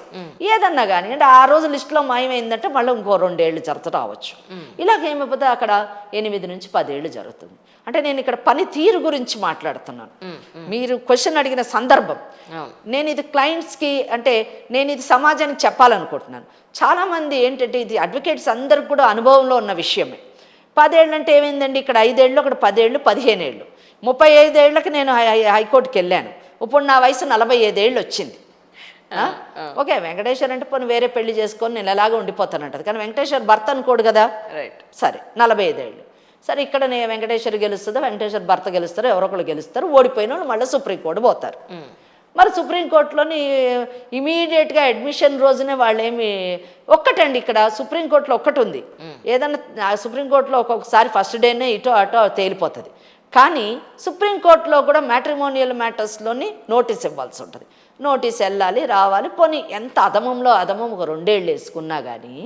ఏదన్నా కానీ అంటే ఆ రోజు లిస్టులో మాయమైందంటే మళ్ళీ ఇంకో 2 ఏళ్ళు రావచ్చు. ఇలాగేమైపోతే అక్కడ 8 నుంచి 10 ఏళ్ళు జరుగుతుంది. అంటే నేను ఇక్కడ పనితీరు గురించి మాట్లాడుతున్నాను. మీరు క్వశ్చన్ అడిగిన సందర్భం, నేను ఇది క్లయింట్స్కి అంటే నేను ఇది సమాజానికి చెప్పాలనుకుంటున్నాను. చాలామంది ఏంటంటే ఇది అడ్వకేట్స్ అందరికి కూడా అనుభవంలో ఉన్న విషయమే. 10 ఏళ్ళు అంటే ఏమైందండి, ఇక్కడ 5 ఏళ్ళు, అక్కడ 10 ఏళ్ళు, 15 ఏళ్ళు, 35 ఏళ్ళకి నేను హైకోర్టుకి వెళ్ళాను. ఇప్పుడు నా వయసు 45 ఏళ్ళు వచ్చింది. ఓకే, వెంకటేశ్వర్ అంటే పోనీ వేరే పెళ్లి చేసుకొని నేను ఎలాగో ఉండిపోతానంటది, కానీ వెంకటేశ్వర్ భర్త అనుకోడు కదా. రైట్. సరే 45 ఏళ్ళు, సరే ఇక్కడ వెంకటేశ్వర్ గెలుస్తుందో వెంకటేశ్వర్ భర్త గెలుస్తారో ఎవరో ఒకళ్ళు గెలుస్తారు, ఓడిపోయిన వాళ్ళు మళ్ళీ సుప్రీంకోర్టు పోతారు. మరి సుప్రీంకోర్టులోని ఇమీడియట్గా అడ్మిషన్ రోజునే వాళ్ళేమి ఒక్కటండి, ఇక్కడ సుప్రీంకోర్టులో ఒక్కటి ఉంది, ఏదన్నా సుప్రీంకోర్టులో ఒక్కొక్కసారి ఫస్ట్ డేనే ఇటో అటో తేలిపోతుంది, కానీ సుప్రీంకోర్టులో కూడా మ్యాట్రిమోనియల్ మ్యాటర్స్లోని నోటీస్ ఇవ్వాల్సి ఉంటుంది. నోటీస్ వెళ్ళాలి రావాలి, పోనీ ఎంత అధమంలో అధమం ఒక 2 ఏళ్ళు వేసుకున్నా కానీ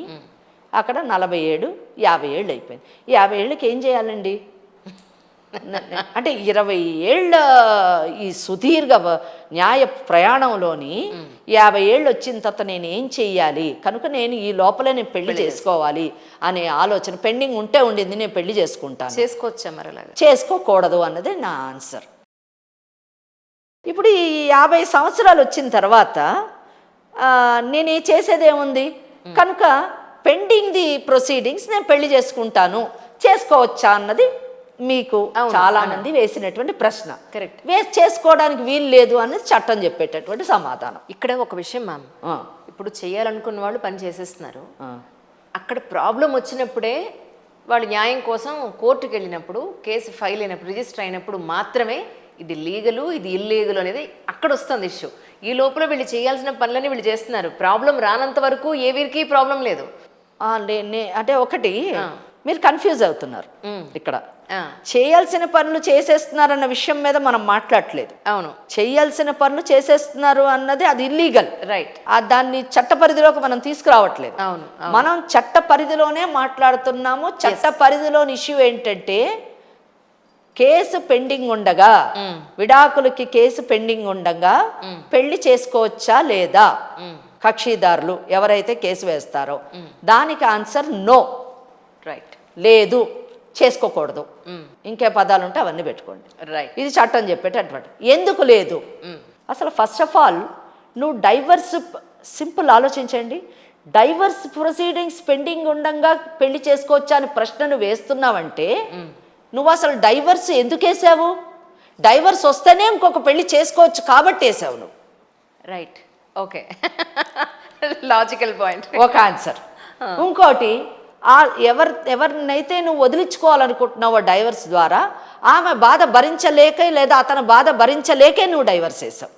అక్కడ 47, 50 ఏళ్ళు అయిపోయింది. 50 ఏళ్ళకి ఏం చేయాలండి? అంటే 20 ఏళ్ళ ఈ సుదీర్ఘ న్యాయ ప్రయాణంలోని 50 ఏళ్ళు వచ్చిన తర్వాత నేను ఏం చెయ్యాలి, కనుక నేను ఈ లోపలే నేను పెళ్లి చేసుకోవాలి అనే ఆలోచన పెండింగ్ ఉంటే ఉండింది, నేను పెళ్లి చేసుకుంటాను. చేసుకోవచ్చా మరి అలాగా? చేసుకోకూడదు అన్నది నా ఆన్సర్. ఇప్పుడు ఈ 50 సంవత్సరాలు వచ్చిన తర్వాత నేను చేసేది ఏముంది, కనుక పెండింగ్ ది ప్రొసీడింగ్స్ నేను పెళ్లి చేసుకుంటాను, చేసుకోవచ్చా అన్నది మీకు చాలా మంది వేసినటువంటి ప్రశ్న. కరెక్ట్. చేసుకోవడానికి వీలు లేదు అనేది చట్టం చెప్పేటటువంటి సమాధానం. ఇక్కడ ఒక విషయం మ్యామ్, ఇప్పుడు చేయాలనుకున్న వాళ్ళు పని చేసేస్తున్నారు, అక్కడ ప్రాబ్లం వచ్చినప్పుడే వాళ్ళు న్యాయం కోసం కోర్టుకు వెళ్ళినప్పుడు, కేసు ఫైల్ అయినప్పుడు, రిజిస్టర్ అయినప్పుడు మాత్రమే ఇది లీగలు ఇది ఇల్లీగలు అనేది అక్కడ వస్తుంది ఇష్యూ. ఈ లోపల వీళ్ళు చేయాల్సిన పనులని వీళ్ళు చేస్తున్నారు, ప్రాబ్లం రానంత వరకు ఏ వీరికి ప్రాబ్లం లేదు. అంటే ఒకటి మీరు కన్ఫ్యూజ్ అవుతున్నారు. ఇక్కడ చేయాల్సిన పనులు చేసేస్తున్నారన్న విషయం మీద మనం మాట్లాడట్లేదు. అవును, చేయాల్సిన పనులు చేసేస్తున్నారు అన్నది అది ఇల్లీగల్. రైట్. దాన్ని చట్ట పరిధిలోకి మనం తీసుకురావట్లేదు. అవును, మనం చట్ట పరిధిలోనే మాట్లాడుతున్నాము. చట్ట పరిధిలోని ఇష్యూ ఏంటంటే కేసు పెండింగ్ ఉండగా, విడాకులకి కేసు పెండింగ్ ఉండగా పెళ్లి చేసుకోవచ్చా లేదా కక్షిదారులు ఎవరైతే కేసు వేస్తారో, దానికి ఆన్సర్ నో. రైట్. లేదు, చేసుకోకూడదు. ఇంకే పదాలు ఉంటే అవన్నీ పెట్టుకోండి. రైట్. ఇది చట్టం చెప్పేటటువంటి. ఎందుకు లేదు అసలు? ఫస్ట్ ఆఫ్ ఆల్ నువ్వు డైవర్స్, సింపుల్ ఆలోచించండి, డైవర్స్ ప్రొసీడింగ్స్ పెండింగ్ ఉండగా పెళ్లి చేసుకోవచ్చా అని ప్రశ్నను వేస్తున్నావంటే నువ్వు అసలు డైవర్స్ ఎందుకు వేసావు? డైవర్స్ వస్తేనే ఇంకొక పెళ్లి చేసుకోవచ్చు కాబట్టి వేసావు నువ్వు. రైట్. Okay, logical point. ఒక ఆన్సర్. ఇంకోటి, ఎవరినైతే నువ్వు వదిలించుకోవాలనుకుంటున్నావో డైవర్స్ ద్వారా, ఆమె బాధ భరించలేకే లేదా అతను బాధ భరించలేకే నువ్వు డైవర్స్ వేసావు.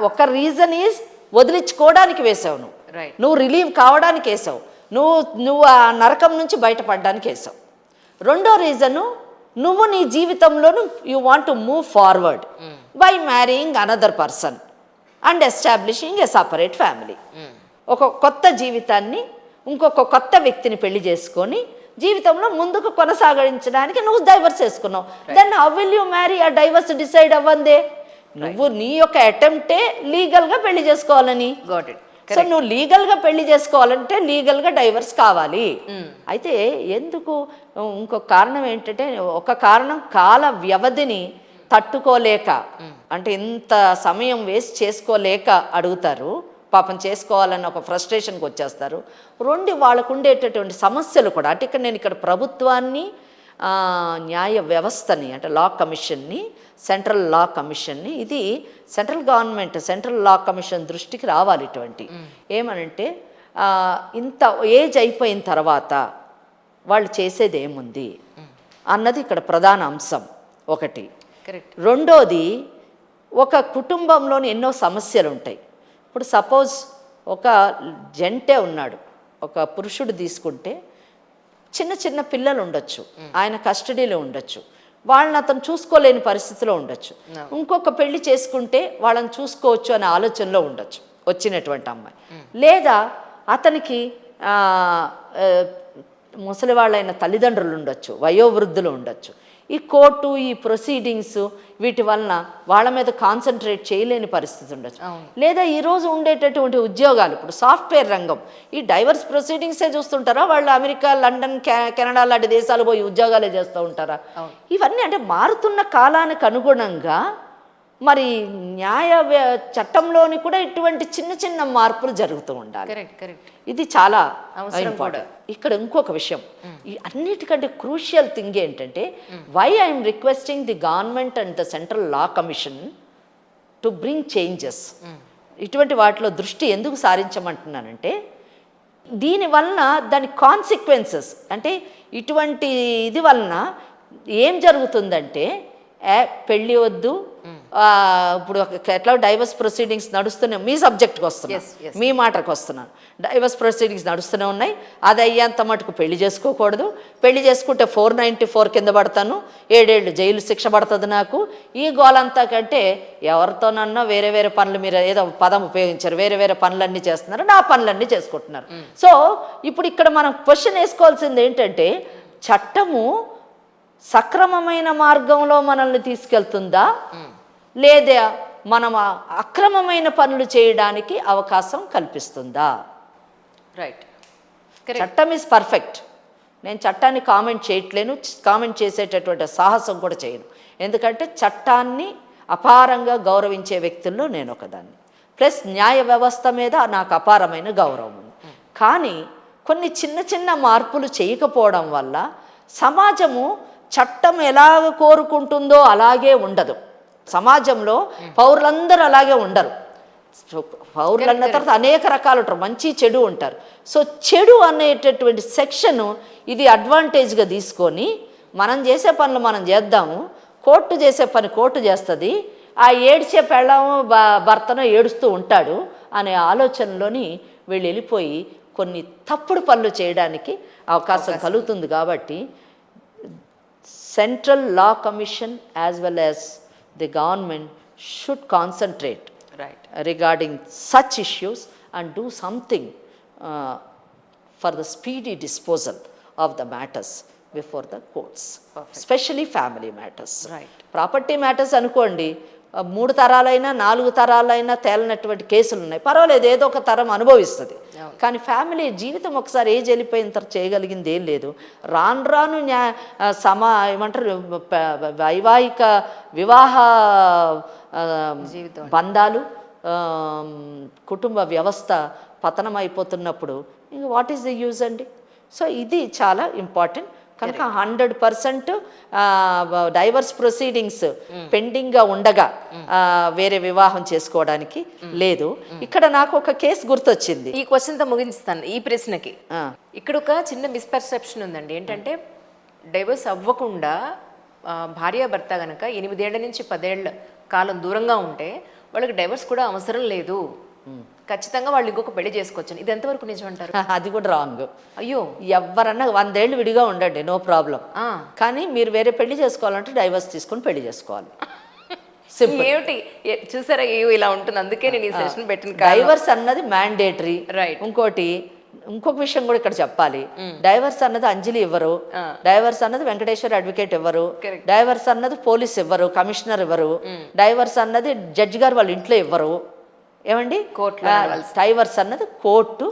ఒక రీజన్ ఈజ్ వదిలించుకోవడానికి వేసావు నువ్వు, నువ్వు రిలీవ్ కావడానికి వేసావు, నువ్వు ఆ నరకం నుంచి బయటపడడానికి వేసావు. రెండో రీజను, నువ్వు నీ జీవితంలోను you want to move forward by marrying another person and establishing a separate family. ఒక కొత్త జీవితాన్ని ఇంకొక కొత్త వ్యక్తిని పెళ్లి చేసుకొని జీవితంలో ముందుకు కొనసాగించడానికి నువ్వు డైవర్స్ చేసుకున్నావు. Then how will you marry? ఆ డైవర్స్ డిసైడ్ అవ్వందే. నువ్వు నీ యొక్క అటెంప్టే లీగల్గా పెళ్లి చేసుకోవాలని. సో నువ్వు లీగల్గా పెళ్లి చేసుకోవాలంటే లీగల్గా డైవర్స్ కావాలి. అయితే ఎందుకు, ఇంకొక కారణం ఏంటంటే, ఒక కారణం కాల వ్యవధిని తట్టుకోలేక, అంటే ఇంత సమయం వేస్ట్ చేసుకోలేక అడుగుతారు, పాపం చేసుకోవాలని ఒక ఫ్రస్ట్రేషన్కి వచ్చేస్తారు. రెండు వాళ్ళకు ఉండేటటువంటి సమస్యలు కూడా, అంటే ఇక్కడ ప్రభుత్వాన్ని, న్యాయ వ్యవస్థని, అంటే లా కమిషన్ని, సెంట్రల్ లా కమిషన్ని, ఇది central government, central law commission దృష్టికి రావాలి ఇటువంటి. ఏమనంటే ఇంత ఏజ్ అయిపోయిన తర్వాత వాళ్ళు చేసేది ఏముంది అన్నది ఇక్కడ ప్రధాన అంశం ఒకటి. రెండోది, ఒక కుటుంబంలోని ఎన్నో సమస్యలు ఉంటాయి. ఇప్పుడు సపోజ్ ఒక జంటే ఉన్నాడు, ఒక పురుషుడు తీసుకుంటే చిన్న చిన్న పిల్లలు ఉండొచ్చు, ఆయన కస్టడీలో ఉండొచ్చు, వాళ్ళని అతను చూసుకోలేని పరిస్థితిలో ఉండొచ్చు. ఇంకొక పెళ్లి చేసుకుంటే వాళ్ళని చూసుకోవచ్చు అనే ఆలోచనలో ఉండొచ్చు వచ్చినటువంటి అమ్మాయి. లేదా అతనికి ముసలి వాళ్ళైన తల్లిదండ్రులు ఉండొచ్చు, వయోవృద్ధులు ఉండొచ్చు. ఈ కోర్టు, ఈ ప్రొసీడింగ్స్, వీటి వలన వాళ్ళ మీద కాన్సన్ట్రేట్ చేయలేని పరిస్థితి ఉండొచ్చు. లేదా ఈరోజు ఉండేటటువంటి ఉద్యోగాలు, ఇప్పుడు సాఫ్ట్వేర్ రంగం, ఈ డైవర్స్ ప్రొసీడింగ్సే చూస్తుంటారా? వాళ్ళు అమెరికా, లండన్, కెనడా లాంటి దేశాలు పోయి ఉద్యోగాలే చేస్తూ ఉంటారా? ఇవన్నీ అంటే మారుతున్న కాలానికి అనుగుణంగా మరి న్యాయ చట్టంలోని కూడా ఇటువంటి చిన్న చిన్న మార్పులు జరుగుతూ ఉండాలి. ఇది చాలా ఇంపార్టెంట్. ఇక్కడ ఇంకొక విషయం, ఈ అన్నిటికంటే క్రూషియల్ థింగ్ ఏంటంటే, why I'm requesting the government and the central law commission to bring changes. ఇటువంటి వాటిలో దృష్టి ఎందుకు సారించమంటున్నానంటే దీనివలన దాని కాన్సిక్వెన్సెస్ అంటే ఇటువంటి ఇది వలన ఏం జరుగుతుందంటే పెళ్ళి వద్దు, ఇప్పుడు ఎట్లా డైవర్స్ ప్రొసీడింగ్స్ నడుస్తూనే, మీ సబ్జెక్ట్కి వస్తున్నాను, మీ మాటకు వస్తున్నాను. డైవర్స్ ప్రొసీడింగ్స్ నడుస్తూనే ఉన్నాయి. అది అయ్యేంత మటుకు పెళ్లి చేసుకోకూడదు, పెళ్లి చేసుకుంటే 494 కింద పడతాను, 7 ఏళ్ళు జైలు శిక్ష పడుతుంది నాకు. ఈ గోలంతా కంటే ఎవరితోనన్నా వేరే వేరే పనులు, మీరు ఏదో పదం ఉపయోగించారు, వేరే వేరే పనులన్నీ చేస్తున్నారు, నా పనులన్నీ చేసుకుంటున్నారు. సో ఇప్పుడు ఇక్కడ మనం క్వశ్చన్ వేసుకోవాల్సింది ఏంటంటే చట్టము సక్రమమైన మార్గంలో మనల్ని తీసుకెళ్తుందా లేదా మనం అక్రమమైన పనులు చేయడానికి అవకాశం కల్పిస్తుందా? రైట్. చట్టం ఈజ్ పర్ఫెక్ట్. నేను చట్టాన్ని కామెంట్ చేయట్లేను, కామెంట్ చేసేటటువంటి సాహసం కూడా చేయను. ఎందుకంటే చట్టాన్ని అపారంగా గౌరవించే వ్యక్తుల్లో నేను ఒకదాన్ని. ప్లస్ న్యాయ వ్యవస్థ మీద నాకు అపారమైన గౌరవం ఉంది. కానీ కొన్ని చిన్న చిన్న మార్పులు చేయకపోవడం వల్ల సమాజము చట్టం ఎలాగ కోరుకుంటుందో అలాగే ఉండదు. సమాజంలో పౌరులందరూ అలాగే ఉండరు. పౌరులన్న తర్వాత అనేక రకాలు ఉంటారు, మంచి చెడు ఉంటారు. సో చెడు అనేటటువంటి సెక్షను ఇది అడ్వాంటేజ్గా తీసుకొని మనం చేసే పనులు మనం చేద్దాము, కోర్టు చేసే పని కోర్టు చేస్తుంది, ఆ ఏడ్చే పెళ్ళాము భర్తను ఏడుస్తూ ఉంటాడు అనే ఆలోచనలోని వీళ్ళు వెళ్ళిపోయి కొన్ని తప్పుడు పనులు చేయడానికి అవకాశం కలుగుతుంది. కాబట్టి Central Law Commission as well as the government should concentrate regarding such issues and do something for the speedy disposal of the matters before the courts. Perfect. Especially family matters. Right. Property matters అనుకోండి, 3 తరాలైనా 4 తరాలైనా తేలినటువంటి కేసులు ఉన్నాయి, పర్వాలేదు, ఏదో ఒక తరం అనుభవిస్తుంది. కానీ family జీవితం ఒకసారి ఏజ్ వెళ్ళిపోయిన తర్వాత చేయగలిగింది ఏం లేదు. రాను రాను ఏమంటారు వైవాహిక వివాహ బంధాలు, కుటుంబ వ్యవస్థ పతనం అయిపోతున్నప్పుడు ఇంకా వాట్ ఈస్ ద యూజ్ అండి? సో ఇది చాలా ఇంపార్టెంట్. కనుక 100% డైవర్స్ ప్రొసీడింగ్స్ పెండింగ్గా ఉండగా వేరే వివాహం చేసుకోవడానికి లేదు. ఇక్కడ నాకు ఒక కేసు గుర్తొచ్చింది. ఈ క్వశ్చన్తో ముగించుతాను ఈ ప్రశ్నకి. ఇక్కడ ఒక చిన్న మిస్పర్సెప్షన్ ఉందండి. ఏంటంటే డైవర్స్ అవ్వకుండా భార్యాభర్త కనుక 8 ఏళ్ల నుంచి 10 ఏళ్ల కాలం దూరంగా ఉంటే వాళ్ళకి డైవర్స్ కూడా అవసరం లేదు, ఖచ్చితంగా వాళ్ళు ఇంకొక పెళ్లి చేసుకోవచ్చు. ఇది ఎంతవరకు నిజం అంటారు? అది కూడా రాంగ్. అయ్యో, ఎవరన్నా 100 ఏళ్ళు విడిగా ఉండండి, నో ప్రాబ్లం. కానీ మీరు వేరే పెళ్లి చేసుకోవాలంటే డైవర్స్ తీసుకొని పెళ్లి చేసుకోవాలి. ఏమిటి చూసారా, ఇలా ఉంటుంది. అందుకే నేను ఈ సెషన్ పెట్టిన. డైవర్స్ అన్నది మ్యాండేటరీ. రైట్. ఇంకొక విషయం కూడా ఇక్కడ చెప్పాలి. డైవర్స్ అన్నది అంజలి ఇవ్వరు, డైవర్స్ అన్నది వెంకటేశ్వర అడ్వకేట్ ఇవ్వరు, డైవర్స్ అన్నది పోలీస్ ఇవ్వరు, కమిషనర్ ఇవ్వరు, డైవర్స్ అన్నది జడ్జి గారు వాళ్ళ ఇంట్లో ఇవ్వరు. ఏమండి, డైవర్స్ అన్నది కోర్టు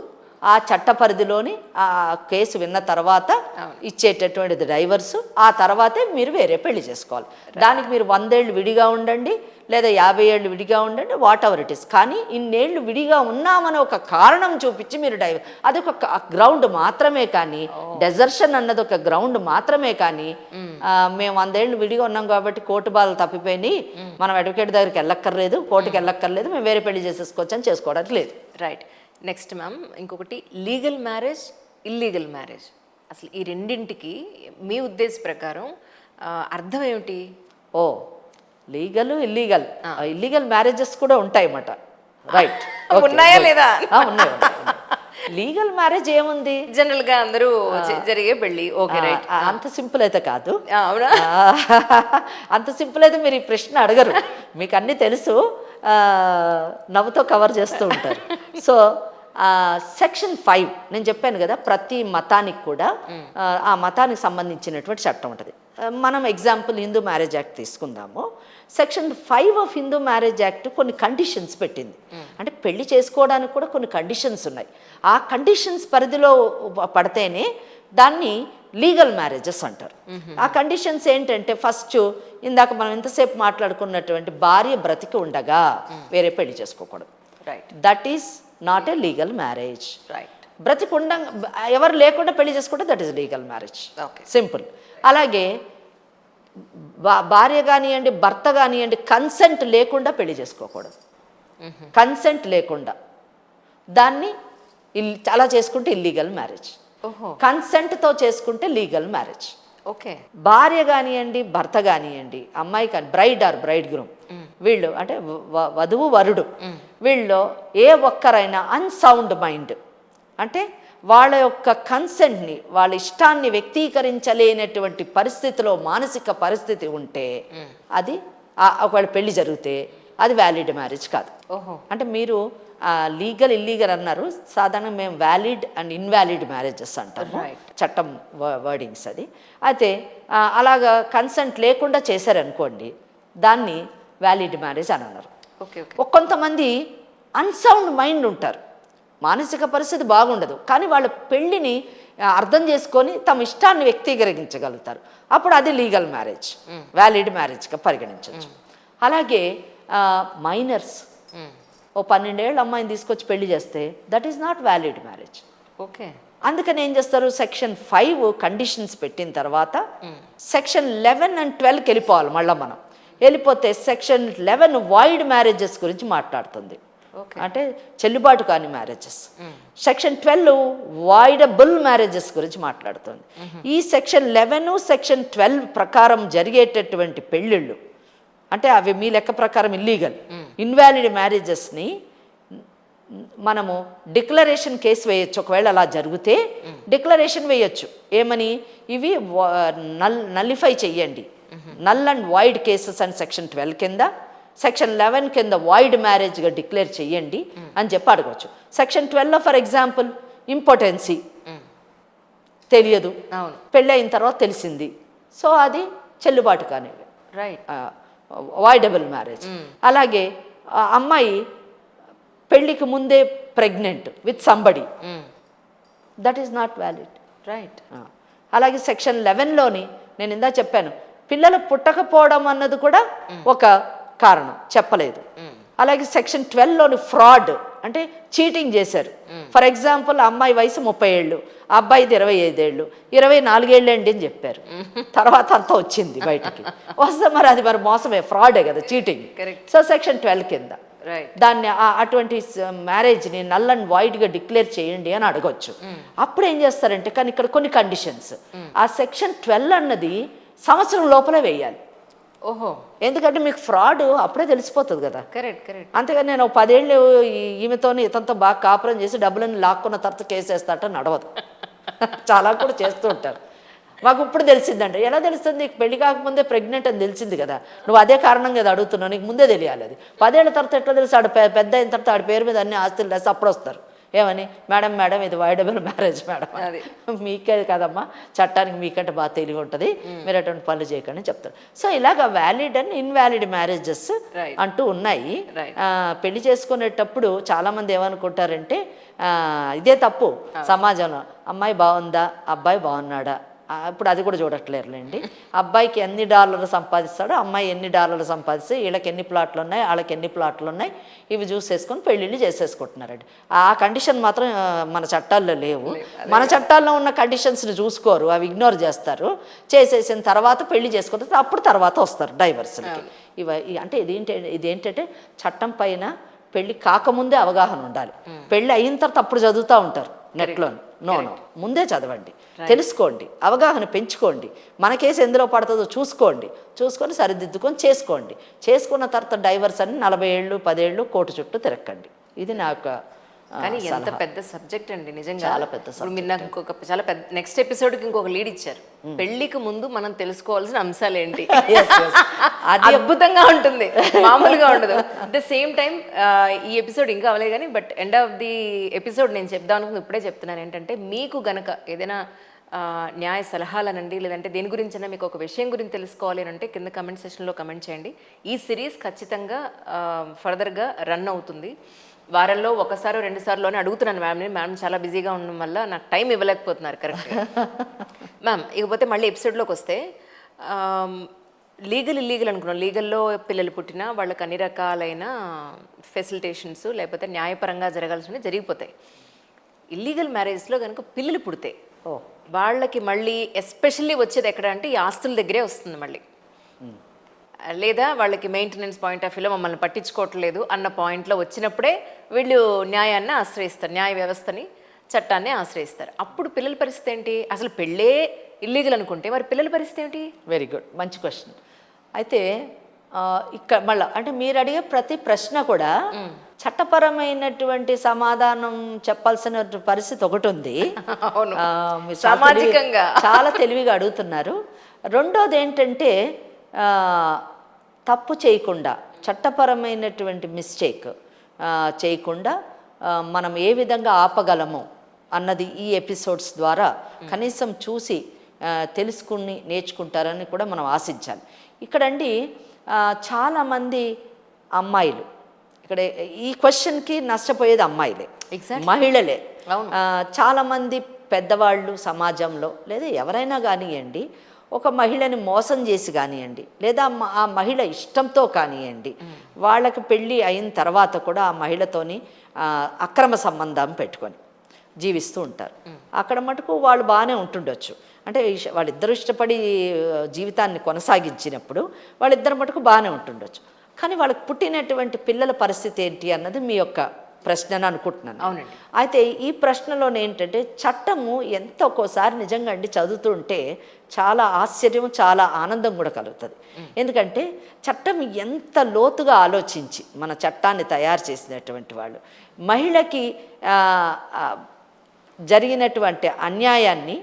ఆ చట్ట పరిధిలోని ఆ కేసు విన్న తర్వాత ఇచ్చేటటువంటిది డైవర్సు. ఆ తర్వాతే మీరు వేరే పెళ్లి చేసుకోవాలి. దానికి మీరు 100 ఏళ్ళు విడిగా ఉండండి లేదా 50 ఏళ్ళు విడిగా ఉండండి, వాట్ ఎవర్ ఇట్ ఇస్. కానీ ఇన్నేళ్ళు విడిగా ఉన్నామని ఒక కారణం చూపించి మీరు అది ఒక గ్రౌండ్ మాత్రమే. కానీ డెజర్షన్ అన్నది ఒక గ్రౌండ్ మాత్రమే. కానీ మేము 100 ఏళ్ళు విడిగా ఉన్నాం కాబట్టి కోర్టు బాధలు తప్పిపోయినాయి, మనం అడ్వకేట్ దగ్గరికి వెళ్ళక్కర్లేదు, కోర్టుకి వెళ్ళక్కర్లేదు, మేము వేరే పెళ్లి చేసేసుకోవచ్చు అని చేసుకోవడానికి లేదు. రైట్. నెక్స్ట్ మ్యామ్, ఇంకొకటి లీగల్ మ్యారేజ్, ఇల్లీగల్ మ్యారేజ్. అసలు ఈ రెండింటికి మీ ఉద్దేశ ప్రకారం అర్థం ఏమిటి? లీగల్ ఇల్లీగల్, ఇల్లీగల్ మ్యారేజెస్ కూడా ఉంటాయి అన్నమాట. రైట్. ఉన్నాయా లేదా? ఉన్నాయి. లీగల్ మ్యారేజ్ ఏముంది, జనరల్ గా అందరూ జరిగే పెళ్లి. Okay, right. అంత సింపుల్ అయితే కాదు. అంత సింపుల్ అయితే మీరు ఈ ప్రశ్న అడగరు, మీకు అన్నీ తెలుసు, నవ్వుతో కవర్ చేస్తూ ఉంటారు. సో సెక్షన్ 5 నేను చెప్పాను కదా, ప్రతి మతానికి కూడా ఆ మతానికి సంబంధించినటువంటి చట్టం ఉంటుంది. మనం ఎగ్జాంపుల్ హిందూ మ్యారేజ్ యాక్ట్ తీసుకుందాము. Section 5 of Hindu marriage act కొన్ని కండిషన్స్ పెట్టింది. అంటే పెళ్లి చేసుకోవడానికి కూడా కొన్ని కండిషన్స్ ఉన్నాయి. ఆ కండిషన్స్ పరిధిలో పడితేనే దాన్ని లీగల్ మ్యారేజెస్ అంటారు. ఆ కండిషన్స్ ఏంటంటే, ఫస్ట్ ఇందాక మనం ఇంతసేపు మాట్లాడుకున్నటువంటి భార్య బ్రతికి ఉండగా వేరే పెళ్లి చేసుకోకూడదు. Right. That is not a legal marriage. Right. బ్రతికుండ ఎవరు లేకుండా పెళ్లి చేసుకుంటే that is legal marriage. Simple. అలాగే భార్య కానివ్వండి భర్త కానివ్వండి కన్సెంట్ లేకుండా పెళ్లి చేసుకోకూడదు. కన్సెంట్ లేకుండా దాన్ని అలా చేసుకుంటే ఇల్లీగల్ మ్యారేజ్. ఓహో, కన్సెంట్తో చేసుకుంటే లీగల్ మ్యారేజ్. ఓకే. భార్య కానివ్వండి, భర్త కానివ్వండి, అమ్మాయి కానీ బ్రైడ్ ఆర్ బ్రైడ్ గ్రూమ్, వీళ్ళు అంటే వధువు వరుడు, వీళ్ళు ఏ ఒక్కరైనా అన్సౌండ్ మైండ్ అంటే వాళ్ళ యొక్క కన్సెంట్ని, వాళ్ళ ఇష్టాన్ని వ్యక్తీకరించలేనటువంటి పరిస్థితిలో మానసిక పరిస్థితి ఉంటే అది ఒకవేళ పెళ్లి జరిగితే అది వ్యాలిడ్ మ్యారేజ్ కాదు. ఓహో, అంటే మీరు లీగల్ ఇల్లీగల్ అన్నారు, సాధారణంగా మేము వ్యాలిడ్ అండ్ ఇన్వాలిడ్ మ్యారేజెస్ అంటాము, చట్టం వర్డింగ్స్ అది. అయితే అలాగా కన్సెంట్ లేకుండా చేశారనుకోండి దాన్ని వ్యాలిడ్ మ్యారేజ్ అని అన్నారు. కొంతమంది అన్సౌండ్ మైండ్ ఉంటారు, మానసిక పరిస్థితి బాగుండదు, కానీ వాళ్ళ పెళ్ళిని అర్థం చేసుకొని తమ ఇష్టాన్ని వ్యక్తీకరించగలుగుతారు, అప్పుడు అది లీగల్ మ్యారేజ్, వ్యాలిడ్ మ్యారేజ్గా పరిగణించవచ్చు. అలాగే మైనర్స్, ఓ 12 ఏళ్ళ అమ్మాయిని తీసుకొచ్చి పెళ్లి చేస్తే that is not valid marriage. Okay. అందుకని ఏం చేస్తారు, సెక్షన్ 5 కండిషన్స్ పెట్టిన తర్వాత సెక్షన్ 11 and 12కి వెళ్ళిపోవాలి. మళ్ళీ మనం వెళ్ళిపోతే సెక్షన్ 11 వాయిడ్ మ్యారేజెస్ గురించి మాట్లాడుతుంది, అంటే చెల్లుబాటు కాని మ్యారేజెస్. సెక్షన్ 12 వాయిడబుల్ మ్యారేజెస్ గురించి మాట్లాడుతుంది. ఈ సెక్షన్ 11 సెక్షన్ 12 ప్రకారం జరిగేటటువంటి పెళ్ళిళ్ళు అంటే అవి మీ లెక్క ప్రకారం ఇల్లీగల్. ఇన్వాలిడ్ మ్యారేజెస్ని మనము డిక్లరేషన్ కేసు వేయచ్చు. ఒకవేళ అలా జరిగితే డిక్లరేషన్ వేయచ్చు, ఏమని, ఇవి నల్లిఫై చెయ్యండి, నల్ అండ్ వాయిడ్ కేసెస్ అని సెక్షన్ 12 కింద, సెక్షన్ 11 కింద వాయిడ్ మ్యారేజ్గా డిక్లేర్ చెయ్యండి అని చెప్పి అడగవచ్చు. సెక్షన్ 12లో ఫర్ ఎగ్జాంపుల్ ఇంపార్టెన్సీ తెలియదు, పెళ్ళి అయిన తర్వాత తెలిసింది, సో అది చెల్లుబాటు కానీ వాయిడబుల్ మ్యారేజ్. అలాగే అమ్మాయి పెళ్ళికి ముందే pregnant with somebody, that is not valid. Right. అలాగే సెక్షన్ 11లోని నేను ఇందా చెప్పాను, పిల్లలు పుట్టకపోవడం అన్నది కూడా ఒక కారణం, చెప్పలేదు. అలాగే సెక్షన్ 12లోని ఫ్రాడ్ అంటే చీటింగ్ చేశారు. ఫర్ ఎగ్జాంపుల్ అమ్మాయి వయసు 30 ఏళ్ళు, అబ్బాయిది 25 ఏళ్ళు, 24 ఏళ్ళండి అని చెప్పారు, తర్వాత అంతా వచ్చింది బయటికి, వస్తే మరి అది మరి మోసమే, ఫ్రాడే కదా, చీటింగ్. సో సెక్షన్ 12 కింద దాన్ని అటువంటి మ్యారేజ్ని నల్ అండ్ వాయిడ్గా డిక్లేర్ చేయండి అని అడగొచ్చు. అప్పుడు ఏం చేస్తారంటే, కానీ ఇక్కడ కొన్ని కండిషన్స్, ఆ సెక్షన్ 12 అన్నది సంవత్సరం లోపలే వేయాలి. ఓహో, ఎందుకంటే మీకు ఫ్రాడ్ అప్పుడే తెలిసిపోతుంది కదా. కరెక్ట్. అంతేగాని నేను 10 ఏళ్ళు ఈమెతో ఇతంతో బాగా కాపురం చేసి డబ్బులను లాక్కున్న తర్వాత కేసు వేస్తాట నడవదు. చాలా కూడా చేస్తూ ఉంటారు. మాకు ఇప్పుడు తెలిసిందంటే, ఎలా తెలుస్తుంది, నీకు పెళ్లి కాకముందే ప్రెగ్నెంట్ అని తెలిసింది కదా, నువ్వు అదే కారణం కదా అడుగుతున్నావు, నీకు ముందే తెలియాలి. అది 10 ఏళ్ళ తర్వాత ఎట్లా తెలుసు, ఆడ పెద్ద అయిన తర్వాత ఆడి పేరు మీద అన్ని ఆస్తులు లేసి అప్పుడు వస్తారు, ఏమని, మేడం ఇది వాయిడబుల్ మ్యారేజ్ మేడం, మీకే కదమ్మా, చట్టానికి మీకంటే బాగా తెలివి ఉంటుంది, మీరు అటువంటి పనులు చేయకండి చెప్తారు. సో ఇలాగ వ్యాలిడ్ అండ్ ఇన్వాలిడ్ మ్యారేజెస్ అంటూ ఉన్నాయి. పెళ్లి చేసుకునేటప్పుడు చాలామంది ఏమనుకుంటారంటే, ఇదే తప్పు సమాజంలో, అమ్మాయి బాగుందా, అబ్బాయి బాగున్నాడా, ఇప్పుడు అది కూడా చూడట్లేరులేండి. అబ్బాయికి ఎన్ని డాలర్లు సంపాదిస్తాడో, అమ్మాయి ఎన్ని డాలర్లు సంపాదిస్తే, వీళ్ళకి ఎన్ని ప్లాట్లు ఉన్నాయి, వాళ్ళకి ఎన్ని ప్లాట్లు ఉన్నాయి, ఇవి చూసేసుకొని పెళ్ళిళ్ళు చేసేసుకుంటున్నారండి. ఆ కండిషన్ మాత్రం మన చట్టాల్లో లేవు. మన చట్టాల్లో ఉన్న కండిషన్స్ని చూసుకోరు, అవి ఇగ్నోర్ చేస్తారు. చేసేసిన తర్వాత పెళ్లి చేసుకుంటారు, అప్పుడు తర్వాత వస్తారు డైవర్స్కి. అంటే ఇదేంటంటే చట్టం పైన పెళ్ళి కాకముందే అవగాహన ఉండాలి. పెళ్ళి అయిన తర్వాత అప్పుడు చదువుతూ ఉంటారు నెట్లో. నో ముందే చదవండి, తెలుసుకోండి, అవగాహన పెంచుకోండి, మన కేసు ఎందులో పడుతుందో చూసుకొని సరిదిద్దుకొని చేసుకున్న తర్వాత డైవర్స్ అని 40 ఏళ్ళు 10 ఏళ్ళు కోర్టు చుట్టూ తిరక్కండి. ఇది నాకు కానీ ఎంత పెద్ద సబ్జెక్ట్ అండి నిజంగా, చాలా పెద్ద సబ్జెక్ట్. మీరు నాకు ఇంకొక చాలా పెద్ద నెక్స్ట్ ఎపిసోడ్కి ఇంకొక లీడ్ ఇచ్చారు, పెళ్లికి ముందు మనం తెలుసుకోవాల్సిన అంశాలు ఏంటి. అది అద్భుతంగా ఉంటుంది, మామూలుగా ఉండదు. అట్ ద సేమ్ టైం ఈ ఎపిసోడ్ ఇంకా అవ్వలేదు కానీ, but end of the episode నేను చెప్దాం అనుకుని ఇప్పుడే చెప్తున్నాను ఏంటంటే, మీకు గనక ఏదైనా న్యాయ సలహాలనండి, లేదంటే దేని గురించైనా మీకు ఒక విషయం గురించి తెలుసుకోవాలి అని అంటే కింద కమెంట్ సెక్షన్లో కమెంట్ చేయండి. ఈ సిరీస్ ఖచ్చితంగా ఫర్దర్గా రన్ అవుతుంది. వారంలో 1 సారో 2 సార్లోనే అడుగుతున్నాను మ్యామ్ చాలా బిజీగా ఉండడం వల్ల నాకు టైం ఇవ్వలేకపోతున్నారు కరెక్ట్గా. మ్యామ్ ఇకపోతే మళ్ళీ ఎపిసోడ్లోకి వస్తే, ఇల్లీగల్ అనుకున్నాం, లీగల్లో పిల్లలు పుట్టినా వాళ్ళకి అన్ని రకాలైన ఫెసిలిటేషన్స్ లేకపోతే న్యాయపరంగా జరగాల్సినవి జరిగిపోతాయి. ఇల్లీగల్ మ్యారేజ్లో కనుక పిల్లలు పుడితే వాళ్ళకి మళ్ళీ ఎస్పెషల్లీ వచ్చేది ఎక్కడ అంటే ఈ ఆస్తుల దగ్గరే వస్తుంది. మళ్ళీ లేదా వాళ్ళకి మెయింటెనెన్స్ పాయింట్ ఆఫ్ వ్యూలో మమ్మల్ని పట్టించుకోవట్లేదు అన్న పాయింట్లో వచ్చినప్పుడే వీళ్ళు న్యాయాన్ని ఆశ్రయిస్తారు, న్యాయ వ్యవస్థని, చట్టాన్ని ఆశ్రయిస్తారు. అప్పుడు పిల్లల పరిస్థితి ఏంటి? అసలు పెళ్ళే ఇల్లీగల్ అనుకుంటే మరి పిల్లల పరిస్థితి ఏంటి? వెరీ గుడ్, మంచి క్వశ్చన్. అయితే ఇక్కడ మళ్ళీ అంటే మీరు అడిగే ప్రతి ప్రశ్న కూడా చట్టపరమైనటువంటి సమాధానం చెప్పాల్సిన పరిస్థితి ఒకటి ఉంది. అవును, మీరు సామాజికంగా చాలా తెలివిగా అడుగుతున్నారు. రెండోది ఏంటంటే తప్పు చేయకుండా, చట్టపరమైనటువంటి మిస్టేక్ చేయకుండా మనం ఏ విధంగా ఆపగలము అన్నది ఈ ఎపిసోడ్స్ ద్వారా కనీసం చూసి తెలుసుకుని నేర్చుకుంటారని కూడా మనం ఆశించాలి. ఇక్కడండి చాలామంది అమ్మాయిలు, ఇక్కడ ఈ క్వశ్చన్కి నష్టపోయేది అమ్మాయిలే, మహిళలే. చాలామంది పెద్దవాళ్ళు సమాజంలో లేదా ఎవరైనా కానివ్వండి, ఒక మహిళని మోసం చేసి కానివ్వండి, లేదా ఆ మహిళ ఇష్టంతో కానివ్వండి, వాళ్ళకి పెళ్ళి అయిన తర్వాత కూడా ఆ మహిళతోని అక్రమ సంబంధం పెట్టుకొని జీవిస్తూ ఉంటారు. అక్కడ మటుకు వాళ్ళు బాగానే ఉంటుండొచ్చు, అంటే వాళ్ళిద్దరూ ఇష్టపడి జీవితాన్ని కొనసాగించినప్పుడు వాళ్ళిద్దరు మటుకు బాగానే ఉంటుండొచ్చు. కానీ వాళ్ళకి పుట్టినటువంటి పిల్లల పరిస్థితి ఏంటి అన్నది మీ యొక్క ప్రశ్న అని అనుకుంటున్నాను. అవునండి. అయితే ఈ ప్రశ్నలోనే ఏంటంటే చట్టము ఎంత ఒక్కోసారి నిజంగా అండి చదువుతుంటే చాలా ఆశ్చర్యం, చాలా ఆనందం కూడా కలుగుతుంది. ఎందుకంటే చట్టం ఎంత లోతుగా ఆలోచించి మన చట్టాన్ని తయారు చేసినటువంటి వాళ్ళు మహిళకి జరిగినటువంటి అన్యాయాన్ని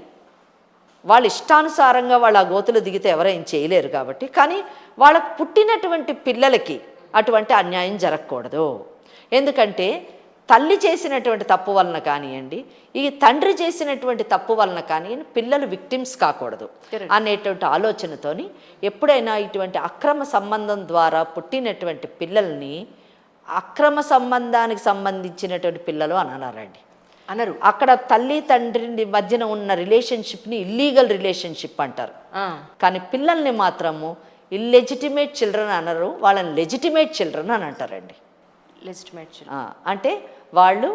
వాళ్ళ ఇష్టానుసారంగా వాళ్ళ ఆ గోతులు దిగితే ఎవరైనా చేయలేరు కాబట్టి, కానీ వాళ్ళకు పుట్టినటువంటి పిల్లలకి అటువంటి అన్యాయం జరగకూడదు. ఎందుకంటే తల్లి చేసినటువంటి తప్పు వలన కానివ్వండి, ఈ తండ్రి చేసినటువంటి తప్పు వలన కానివ్వండి, పిల్లలు విక్టిమ్స్ కాకూడదు అనేటువంటి ఆలోచనతోని ఎప్పుడైనా ఇటువంటి అక్రమ సంబంధం ద్వారా పుట్టినటువంటి పిల్లల్ని అక్రమ సంబంధానికి సంబంధించినటువంటి పిల్లలు అనాలండి, అనరు. అక్కడ తల్లి తండ్రి మధ్యన ఉన్న రిలేషన్షిప్ని ఇల్లీగల్ రిలేషన్షిప్ అంటారు. కానీ పిల్లల్ని మాత్రము ఇల్లెజిటిమేట్ చిల్డ్రన్ అనరు, వాళ్ళని లెజిటిమేట్ చిల్డ్రన్ అని అంటారండి. లెజిటిమేట్ అంటే వాళ్ళు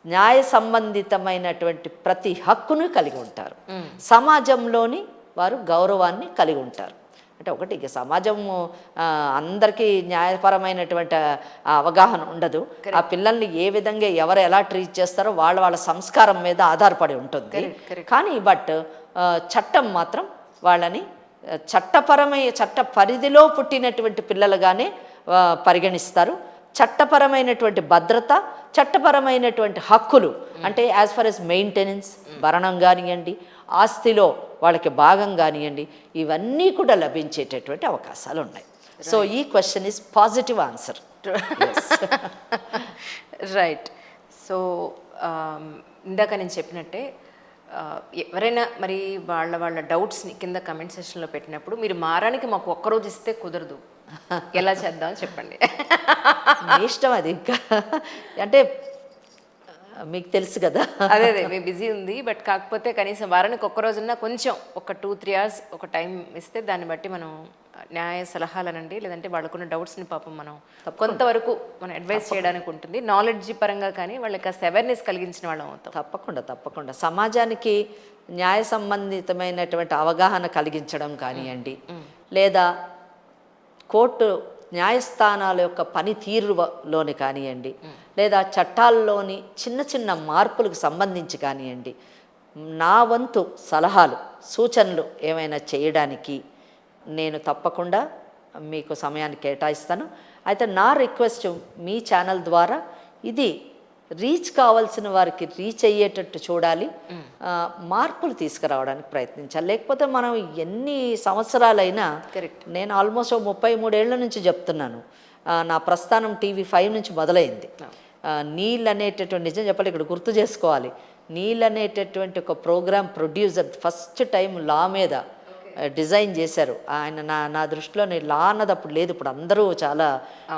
న్యాయ సంబంధితమైనటువంటి ప్రతి హక్కును కలిగి ఉంటారు, సమాజంలోని వారు గౌరవాన్ని కలిగి ఉంటారు. అంటే ఒకటి ఇక సమాజము అందరికీ న్యాయపరమైనటువంటి అవగాహన ఉండదు. ఆ పిల్లల్ని ఏ విధంగా ఎవరు ఎలా ట్రీట్ చేస్తారో వాళ్ళ సంస్కారం మీద ఆధారపడి ఉంటుంది. కానీ బట్ చట్టం మాత్రం వాళ్ళని చట్ట పరిధిలో పుట్టినటువంటి పిల్లలుగానే పరిగణిస్తారు. చట్టపరమైనటువంటి భద్రత, చట్టపరమైనటువంటి హక్కులు అంటే యాజ్ ఫర్ ఎస్ మెయింటెనెన్స్, భరణం కానివ్వండి, ఆస్తిలో వాళ్ళకి భాగం కానివ్వండి, ఇవన్నీ కూడా లభించేటటువంటి అవకాశాలు ఉన్నాయి. సో ఈ question is positive answer. Right. So ఇందాక నేను చెప్పినట్టే ఎవరైనా మరి వాళ్ళ డౌట్స్ని కింద కమెంట్ సెక్షన్లో పెట్టినప్పుడు మీరు మారానికి మాకు ఒక్కరోజు ఇస్తే కుదరదు, ఎలా చేద్దామని చెప్పండి. ఇష్టం అది. ఇంకా అంటే మీకు తెలుసు కదా, అదే మీ బిజీ ఉంది. బట్ కాకపోతే కనీసం వారానికి ఒక్క రోజున్నా కొంచెం ఒక 2-3 hours ఒక టైం ఇస్తే దాన్ని బట్టి మనం న్యాయ సలహాలనండి, లేదంటే వాళ్ళకున్న డౌట్స్ని పాపం మనం కొంతవరకు మనం అడ్వైస్ చేయడానికి ఉంటుంది. నాలెడ్జ్ పరంగా కానీ వాళ్ళకి కాస్త అవేర్నెస్ కలిగించిన వాళ్ళం అవుతాం. తప్పకుండా సమాజానికి న్యాయ సంబంధితమైనటువంటి అవగాహన కలిగించడం కానివ్వండి, లేదా కోర్టు న్యాయస్థానాల యొక్క పనితీరులోని కానివ్వండి, లేదా చట్టాల్లోని చిన్న మార్పులకు సంబంధించి కానివ్వండి, నా వంతు సలహాలు సూచనలు ఏమైనా చేయడానికి నేను తప్పకుండా మీకు సమయాన్ని కేటాయిస్తాను. అయితే నా రిక్వెస్ట్, మీ ఛానల్ ద్వారా ఇది రీచ్ కావాల్సిన వారికి రీచ్ అయ్యేటట్టు చూడాలి, మార్పులు తీసుకురావడానికి ప్రయత్నించాలి. లేకపోతే మనం ఎన్ని సంవత్సరాలైనా, నేను ఆల్మోస్ట్ 33 ఏళ్ల నుంచి చెప్తున్నాను, నా ప్రస్థానం TV5 నుంచి మొదలైంది. నీల్ అనేటటువంటి, నిజం చెప్పాలి ఇక్కడ గుర్తు చేసుకోవాలి, నీల్ అనేటటువంటి ఒక ప్రోగ్రామ్ ప్రొడ్యూసర్ ఫస్ట్ టైం లా మీద డిజైన్ చేశారు ఆయన. నా దృష్టిలో నేను లా అన్నది అప్పుడు లేదు, ఇప్పుడు అందరూ చాలా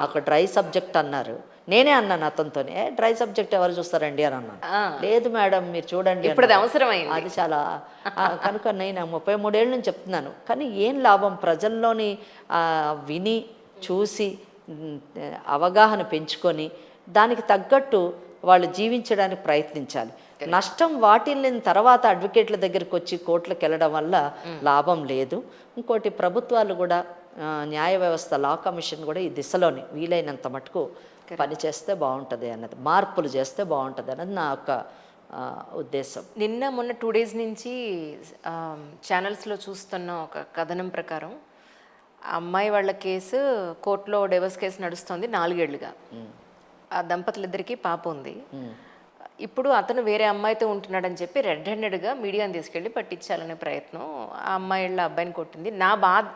ఒక డ్రై సబ్జెక్ట్ అన్నారు. నేనే అన్నాను అతనితోనే, డ్రై సబ్జెక్ట్ ఎవరు చూస్తారండి అని అన్నాను. లేదు మేడం మీరు చూడండి, ఇప్పుడు అవసరమైంది, అది చాలా. కనుక నేను 33 ఏళ్ళ నుంచి చెప్తున్నాను. కానీ ఏం లాభం, ప్రజల్లోని విని చూసి అవగాహన పెంచుకొని దానికి తగ్గట్టు వాళ్ళు జీవించడానికి ప్రయత్నించాలి. నష్టం వాటిల్లిన తర్వాత అడ్వకేట్ల దగ్గరికి వచ్చి కోర్టులకు వెళ్ళడం వల్ల లాభం లేదు. ఇంకోటి ప్రభుత్వాలు కూడా న్యాయ వ్యవస్థ లా కమిషన్ కూడా ఈ దిశలోని వీలైనంత మటుకు పనిచేస్తే బాగుంటుంది అన్నది, మార్పులు చేస్తే బాగుంటుంది అన్నది నా యొక్క ఉద్దేశం. నిన్న మొన్న 2 days నుంచి ఛానల్స్లో చూస్తున్న ఒక కథనం ప్రకారం ఆ అమ్మాయి వాళ్ళ కేసు కోర్టులో డైవర్స్ కేసు నడుస్తుంది 4 ఏళ్లుగా. ఆ దంపతులిద్దరికీ పాప ఉంది. ఇప్పుడు అతను వేరే అమ్మాయితో ఉంటున్నాడని చెప్పి రెడ్ హ్యాండెడ్గా మీడియాని తీసుకెళ్ళి పట్టించాలనే ప్రయత్నం. ఆ అమ్మాయి వాళ్ళ అబ్బాయిని కొట్టింది.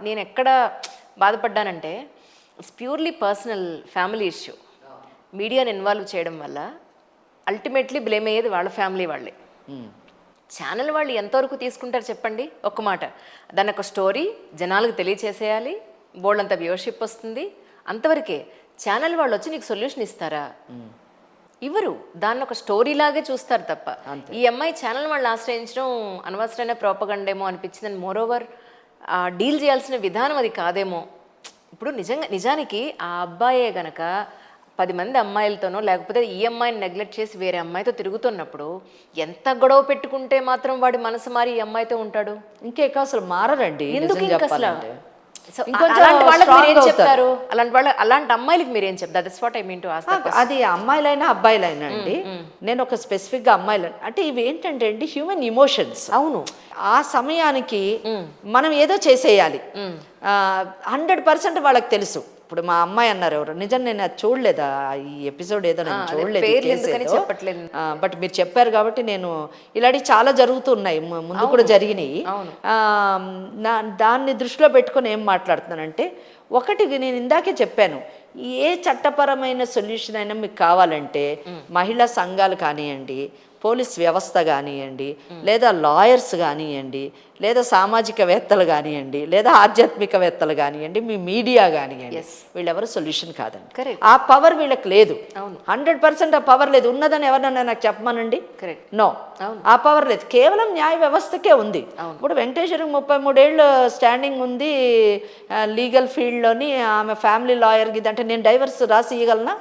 నేను ఎక్కడ బాధపడ్డానంటే it's purely personal family issue. మీడియాని ఇన్వాల్వ్ చేయడం వల్ల అల్టిమేట్లీ బ్లేమ్ అయ్యేది వాళ్ళ ఫ్యామిలీ వాళ్ళే. ఛానల్ వాళ్ళు ఎంతవరకు తీసుకుంటారు చెప్పండి? ఒక్క మాట, దాని ఒక స్టోరీ జనాలకు తెలియచేసేయాలి, బోల్డంత వ్యూవర్షిప్ వస్తుంది, అంతవరకే. ఛానల్ వాళ్ళు వచ్చి నీకు సొల్యూషన్ ఇస్తారా? ఇవ్వరు. దాన్ని ఒక స్టోరీ లాగే చూస్తారు తప్ప. ఈ అమ్మాయి ఛానల్ వాళ్ళు ఆశ్రయించడం అనవసరమైన ప్రోపగండేమో అనిపించింది. మోరోవర్ డీల్ చేయాల్సిన విధానం అది కాదేమో. ఇప్పుడు నిజానికి ఆ అబ్బాయే గనక 10 మంది అమ్మాయిలతోనో లేకపోతే ఈ అమ్మాయిని నెగ్లెక్ట్ చేసి వేరే అమ్మాయితో తిరుగుతున్నప్పుడు ఎంత గొడవ పెట్టుకుంటే మాత్రం వాడి మనసు మారి ఈ అమ్మాయితో ఉంటాడు? ఇంకెక్కువ అసలు మారరండి. ఎందుకు ఇంకా అసలు? అలాంటి వాళ్ళకి మీరు ఏం చెప్తారు? అలాంటి అమ్మాయిలకి మీరు ఏం చెప్తారు? That's what I mean to ask. అది అమ్మాయిలైనా అబ్బాయిలైనా అండి, నేను ఒక స్పెసిఫిక్గా అమ్మాయిలు అంటే ఇవి ఏంటంటే అండి హ్యూమన్ ఇమోషన్స్. అవును, ఆ సమయానికి మనం ఏదో చేసేయాలి. 100% వాళ్ళకి తెలుసు. ఇప్పుడు మా అమ్మాయి అన్నారు ఎవరు, నిజం నేను అది చూడలేదా ఈ ఎపిసోడ్, ఏదో నేను చూడలేదు, బట్ మీరు చెప్పారు కాబట్టి నేను ఇలాంటివి చాలా జరుగుతున్నాయి, ముందు కూడా జరిగినాయి. దాన్ని దృష్టిలో పెట్టుకొని ఏం మాట్లాడుతున్నానంటే, ఒకటి నేను ఇందాకే చెప్పాను, ఏ చట్టపరమైన సొల్యూషన్ అయినా మీకు కావాలంటే మహిళా సంఘాలు కానివ్వండి, పోలీస్ వ్యవస్థ కానివ్వండి, లేదా లాయర్స్ కానివ్వండి, లేదా సామాజికవేత్తలు కానివ్వండి, లేదా ఆధ్యాత్మికవేత్తలు కానివ్వండి, మీ మీడియా కానివ్వండి, వీళ్ళెవరు సొల్యూషన్ కాదండి. ఆ పవర్ వీళ్ళకి లేదు. 100% ఆ పవర్ లేదు. ఉన్నదని ఎవరన్నా నాకు చెప్పమనండి. నో, ఆ పవర్ లేదు. కేవలం న్యాయ వ్యవస్థకే ఉంది. ఇప్పుడు వెంకటేశ్వరికి 33 ఏళ్ళు స్టాండింగ్ ఉంది లీగల్ ఫీల్డ్లోని. ఆమె ఫ్యామిలీ లాయర్ గిది అంటే నేను డైవర్స్ రాసి ఇవ్వగలనా?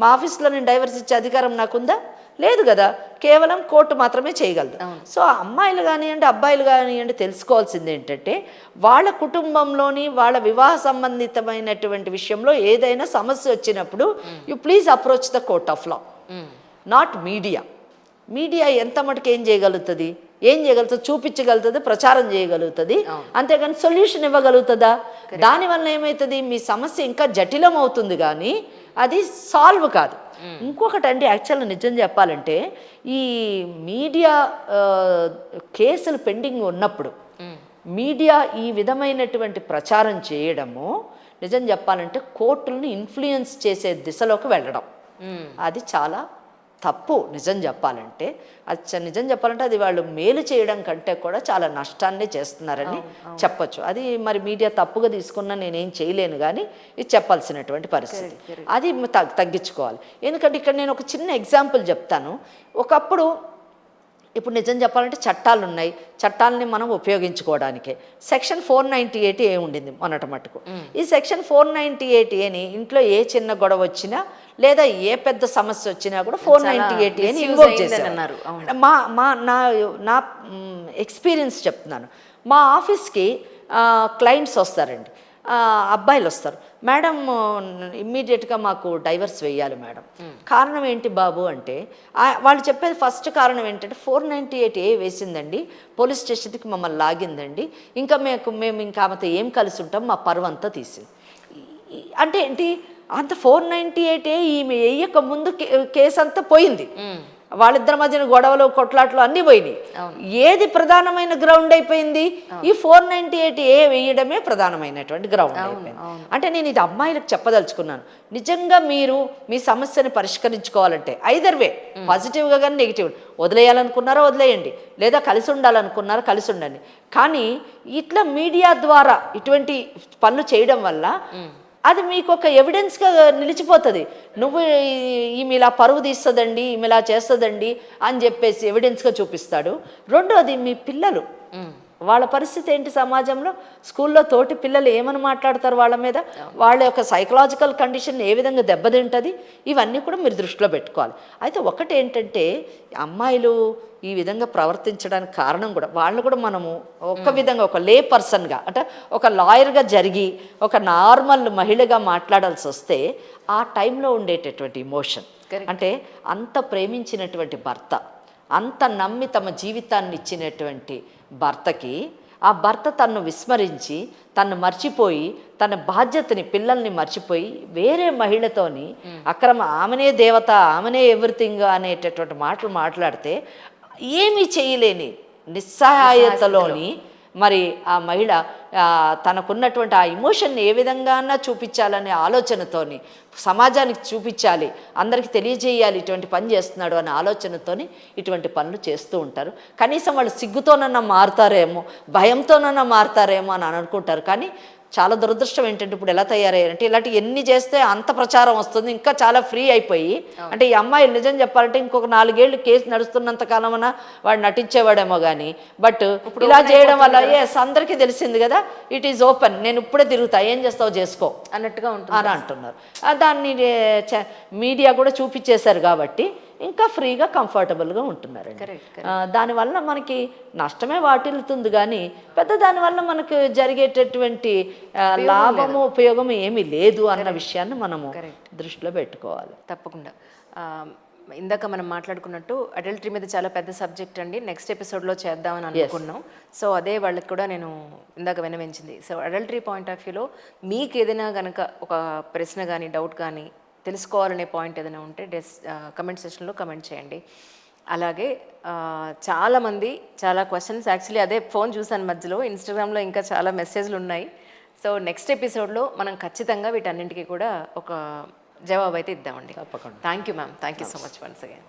మా ఆఫీస్లో నేను డైవర్స్ ఇచ్చే అధికారం నాకుందా? లేదు కదా. కేవలం కోర్టు మాత్రమే చేయగలదు. సో అమ్మాయిలు కానివ్వండి, అబ్బాయిలు కానివ్వండి, తెలుసుకోవాల్సింది ఏంటంటే వాళ్ళ కుటుంబంలోని వాళ్ళ వివాహ సంబంధితమైనటువంటి విషయంలో ఏదైనా సమస్య వచ్చినప్పుడు you please approach the court of law, not media. Media ఎంత మటుకు ఏం చేయగలుగుతుంది? చూపించగలుగుతుంది, ప్రచారం చేయగలుగుతుంది, అంతేగాని సొల్యూషన్ ఇవ్వగలుగుతుందా? దానివల్ల ఏమవుతుంది? మీ సమస్య ఇంకా జటిలం అవుతుంది కానీ అది సాల్వ్ కాదు. ఇంకొకటి అండి, యాక్చువల్గా నిజం చెప్పాలంటే ఈ మీడియా కేసులు పెండింగ్ ఉన్నప్పుడు మీడియా ఈ విధమైనటువంటి ప్రచారం చేయడము, నిజం చెప్పాలంటే కోర్టులను ఇన్ఫ్లుయెన్స్ చేసే దిశలోకి వెళ్ళడం, అది చాలా తప్పు. నిజం చెప్పాలంటే అది వాళ్ళు మేలు చేయడం కంటే కూడా చాలా నష్టాన్ని చేస్తున్నారని చెప్పచ్చు. అది మరి మీడియా తప్పుగా తీసుకున్నా నేనేం చేయలేను, కానీ ఇది చెప్పాల్సినటువంటి పరిస్థితి. అది తగ్గించుకోవాలి. ఎందుకంటే ఇక్కడ నేను ఒక చిన్న ఎగ్జాంపుల్ చెప్తాను. ఒకప్పుడు, ఇప్పుడు నిజం చెప్పాలంటే చట్టాలు ఉన్నాయి, చట్టాలని మనం ఉపయోగించుకోవడానికే. సెక్షన్ 498A ఉండింది మొన్నటి మటుకు. ఈ సెక్షన్ 498Aని ఇంట్లో ఏ చిన్న గొడవ వచ్చినా లేదా ఏ పెద్ద సమస్య వచ్చినా కూడా 498Aని ఇన్వోక్ చేశారు. నా ఎక్స్పీరియన్స్ చెప్తున్నాను. మా ఆఫీస్కి క్లయింట్స్ వస్తారండి, అబ్బాయిలు వస్తారు. మేడం ఇమ్మీడియట్గా మాకు డైవర్స్ వేయాలి మేడం. కారణం ఏంటి బాబు అంటే, వాళ్ళు చెప్పేది ఫస్ట్ కారణం ఏంటంటే 498A వేసిందండి, పోలీస్ స్టేషన్కి మమ్మల్ని లాగిందండి, ఇంకా మేము ఇంకా ఆమెతో ఏం కలిసి ఉంటాం, మా పరువు అంతా తీసింది. అంటే ఏంటి? అంత 498A ఈమె వేయక ముందు కేసు అంతా పోయింది. వాళ్ళిద్దరి మధ్యన గొడవలు, కొట్లాట్లు అన్నీ పోయినాయి. ఏది ప్రధానమైన గ్రౌండ్ అయిపోయింది? ఈ 498A వేయడమే ప్రధానమైనటువంటి గ్రౌండ్ అయిపోయింది. అంటే నేను ఇది అమ్మాయిలకు చెప్పదలుచుకున్నాను. నిజంగా మీరు మీ సమస్యను పరిష్కరించుకోవాలంటే ఐదర్ వే, పాజిటివ్గా కానీ నెగిటివ్, వదిలేయాలనుకున్నారో వదిలేయండి, లేదా కలిసి ఉండాలనుకున్నారో కలిసి ఉండండి. కానీ ఇట్లా మీడియా ద్వారా ఇటువంటి పనులు చేయడం వల్ల అది మీకు ఒక ఎవిడెన్స్గా నిలిచిపోతుంది. నువ్వు ఈమె ఇలా పరువు తీస్తుందండి, ఈమె ఇలా చేస్తుందండి అని చెప్పేసి ఎవిడెన్స్గా చూపిస్తాడు. రెండోది, మీ పిల్లలు వాళ్ళ పరిస్థితి ఏంటి సమాజంలో? స్కూల్లో తోటి పిల్లలు ఏమని మాట్లాడతారు వాళ్ళ మీద, వాళ్ళ యొక్క సైకలాజికల్ కండిషన్ ఏ విధంగా దెబ్బతింటుంది, ఇవన్నీ కూడా మీరు దృష్టిలో పెట్టుకోవాలి. అయితే ఒకటి ఏంటంటే, అమ్మాయిలు ఈ విధంగా ప్రవర్తించడానికి కారణం కూడా వాళ్ళని కూడా మనము ఒక విధంగా ఒక లే పర్సన్గా, అంటే ఒక లాయర్గా జరిగి ఒక నార్మల్ మహిళగా మాట్లాడాల్సి వస్తే ఆ టైంలో ఉండేటటువంటి ఇమోషన్, అంటే అంత ప్రేమించినటువంటి భర్త, అంత నమ్మి తమ జీవితాన్ని ఇచ్చినటువంటి భర్తకి ఆ భర్త తన్ను విస్మరించి, తను మర్చిపోయి, తన బాధ్యతని పిల్లల్ని మర్చిపోయి వేరే మహిళతోని ఆమెనే దేవత, ఆమెనే ఎవ్రీథింగ్ అనేటటువంటి మాటలు మాట్లాడితే ఏమీ చేయలేని నిస్సహాయతలోని మరి ఆ మహిళ తనకున్నటువంటి ఆ ఇమోషన్ని ఏ విధంగా చూపించాలనే ఆలోచనతోని, సమాజానికి చూపించాలి, అందరికీ తెలియజేయాలి ఇటువంటి పని చేస్తున్నాడు అనే ఆలోచనతోని ఇటువంటి పనులు చేస్తూ ఉంటారు. కనీసం వాళ్ళు సిగ్గుతోనన్నా మారుతారేమో, భయంతోనన్నా మారుతారేమో అని అనుకుంటారు. కానీ చాలా దురదృష్టం ఏంటంటే ఇప్పుడు ఎలా తయారయ్యారంటే, ఇలాంటి ఎన్ని చేస్తే అంత ప్రచారం వస్తుంది, ఇంకా చాలా ఫ్రీ అయిపోయి, అంటే ఈ అమ్మాయిలు నిజం చెప్పాలంటే ఇంకొక 4 ఏళ్ళు కేసు నడుస్తున్నంత కాలమన్నా వాడు నటించేవాడేమో కానీ, బట్ ఇలా చేయడం వల్ల అందరికీ తెలిసింది కదా, ఇట్ ఈజ్ ఓపెన్, నేను ఇప్పుడే తిరుగుతా, ఏం చేస్తావు చేసుకో అన్నట్టుగా ఉంటుంది అని అంటున్నారు. దాన్ని మీడియా కూడా చూపించేశారు కాబట్టి ఇంకా ఫ్రీగా కంఫర్టబుల్గా ఉంటున్నారండి. దానివల్ల మనకి నష్టమే వాటిల్లుతుంది కానీ పెద్ద దానివల్ల మనకు జరిగేటటువంటి లాభము ఉపయోగము ఏమీ లేదు అన్న విషయాన్ని మనము దృష్టిలో పెట్టుకోవాలి. తప్పకుండా. ఇందాక మనం మాట్లాడుకున్నట్టు అడల్టరీ మీద చాలా పెద్ద సబ్జెక్ట్ అండి, నెక్స్ట్ ఎపిసోడ్లో చేద్దామని అనుకున్నాం. సో అదే వాళ్ళకి కూడా నేను ఇందాక వినవించింది. సో అడల్టరీ పాయింట్ ఆఫ్ వ్యూలో మీకు ఏదైనా కనుక ఒక ప్రశ్న కానీ డౌట్ కానీ తెలుసుకోవాలనే పాయింట్ ఏదైనా ఉంటే కమెంట్ సెక్షన్లో కమెంట్ చేయండి. అలాగే చాలామంది చాలా క్వశ్చన్స్, యాక్చువల్లీ అదే ఫోన్ చూసాను మధ్యలో, ఇన్స్టాగ్రామ్లో ఇంకా చాలా మెసేజ్లు ఉన్నాయి. సో నెక్స్ట్ ఎపిసోడ్లో మనం ఖచ్చితంగా వీటన్నింటికి కూడా ఒక జవాబు అయితే ఇద్దామండి. తప్పకుండా. Thank you ma'am, thank you so much once again.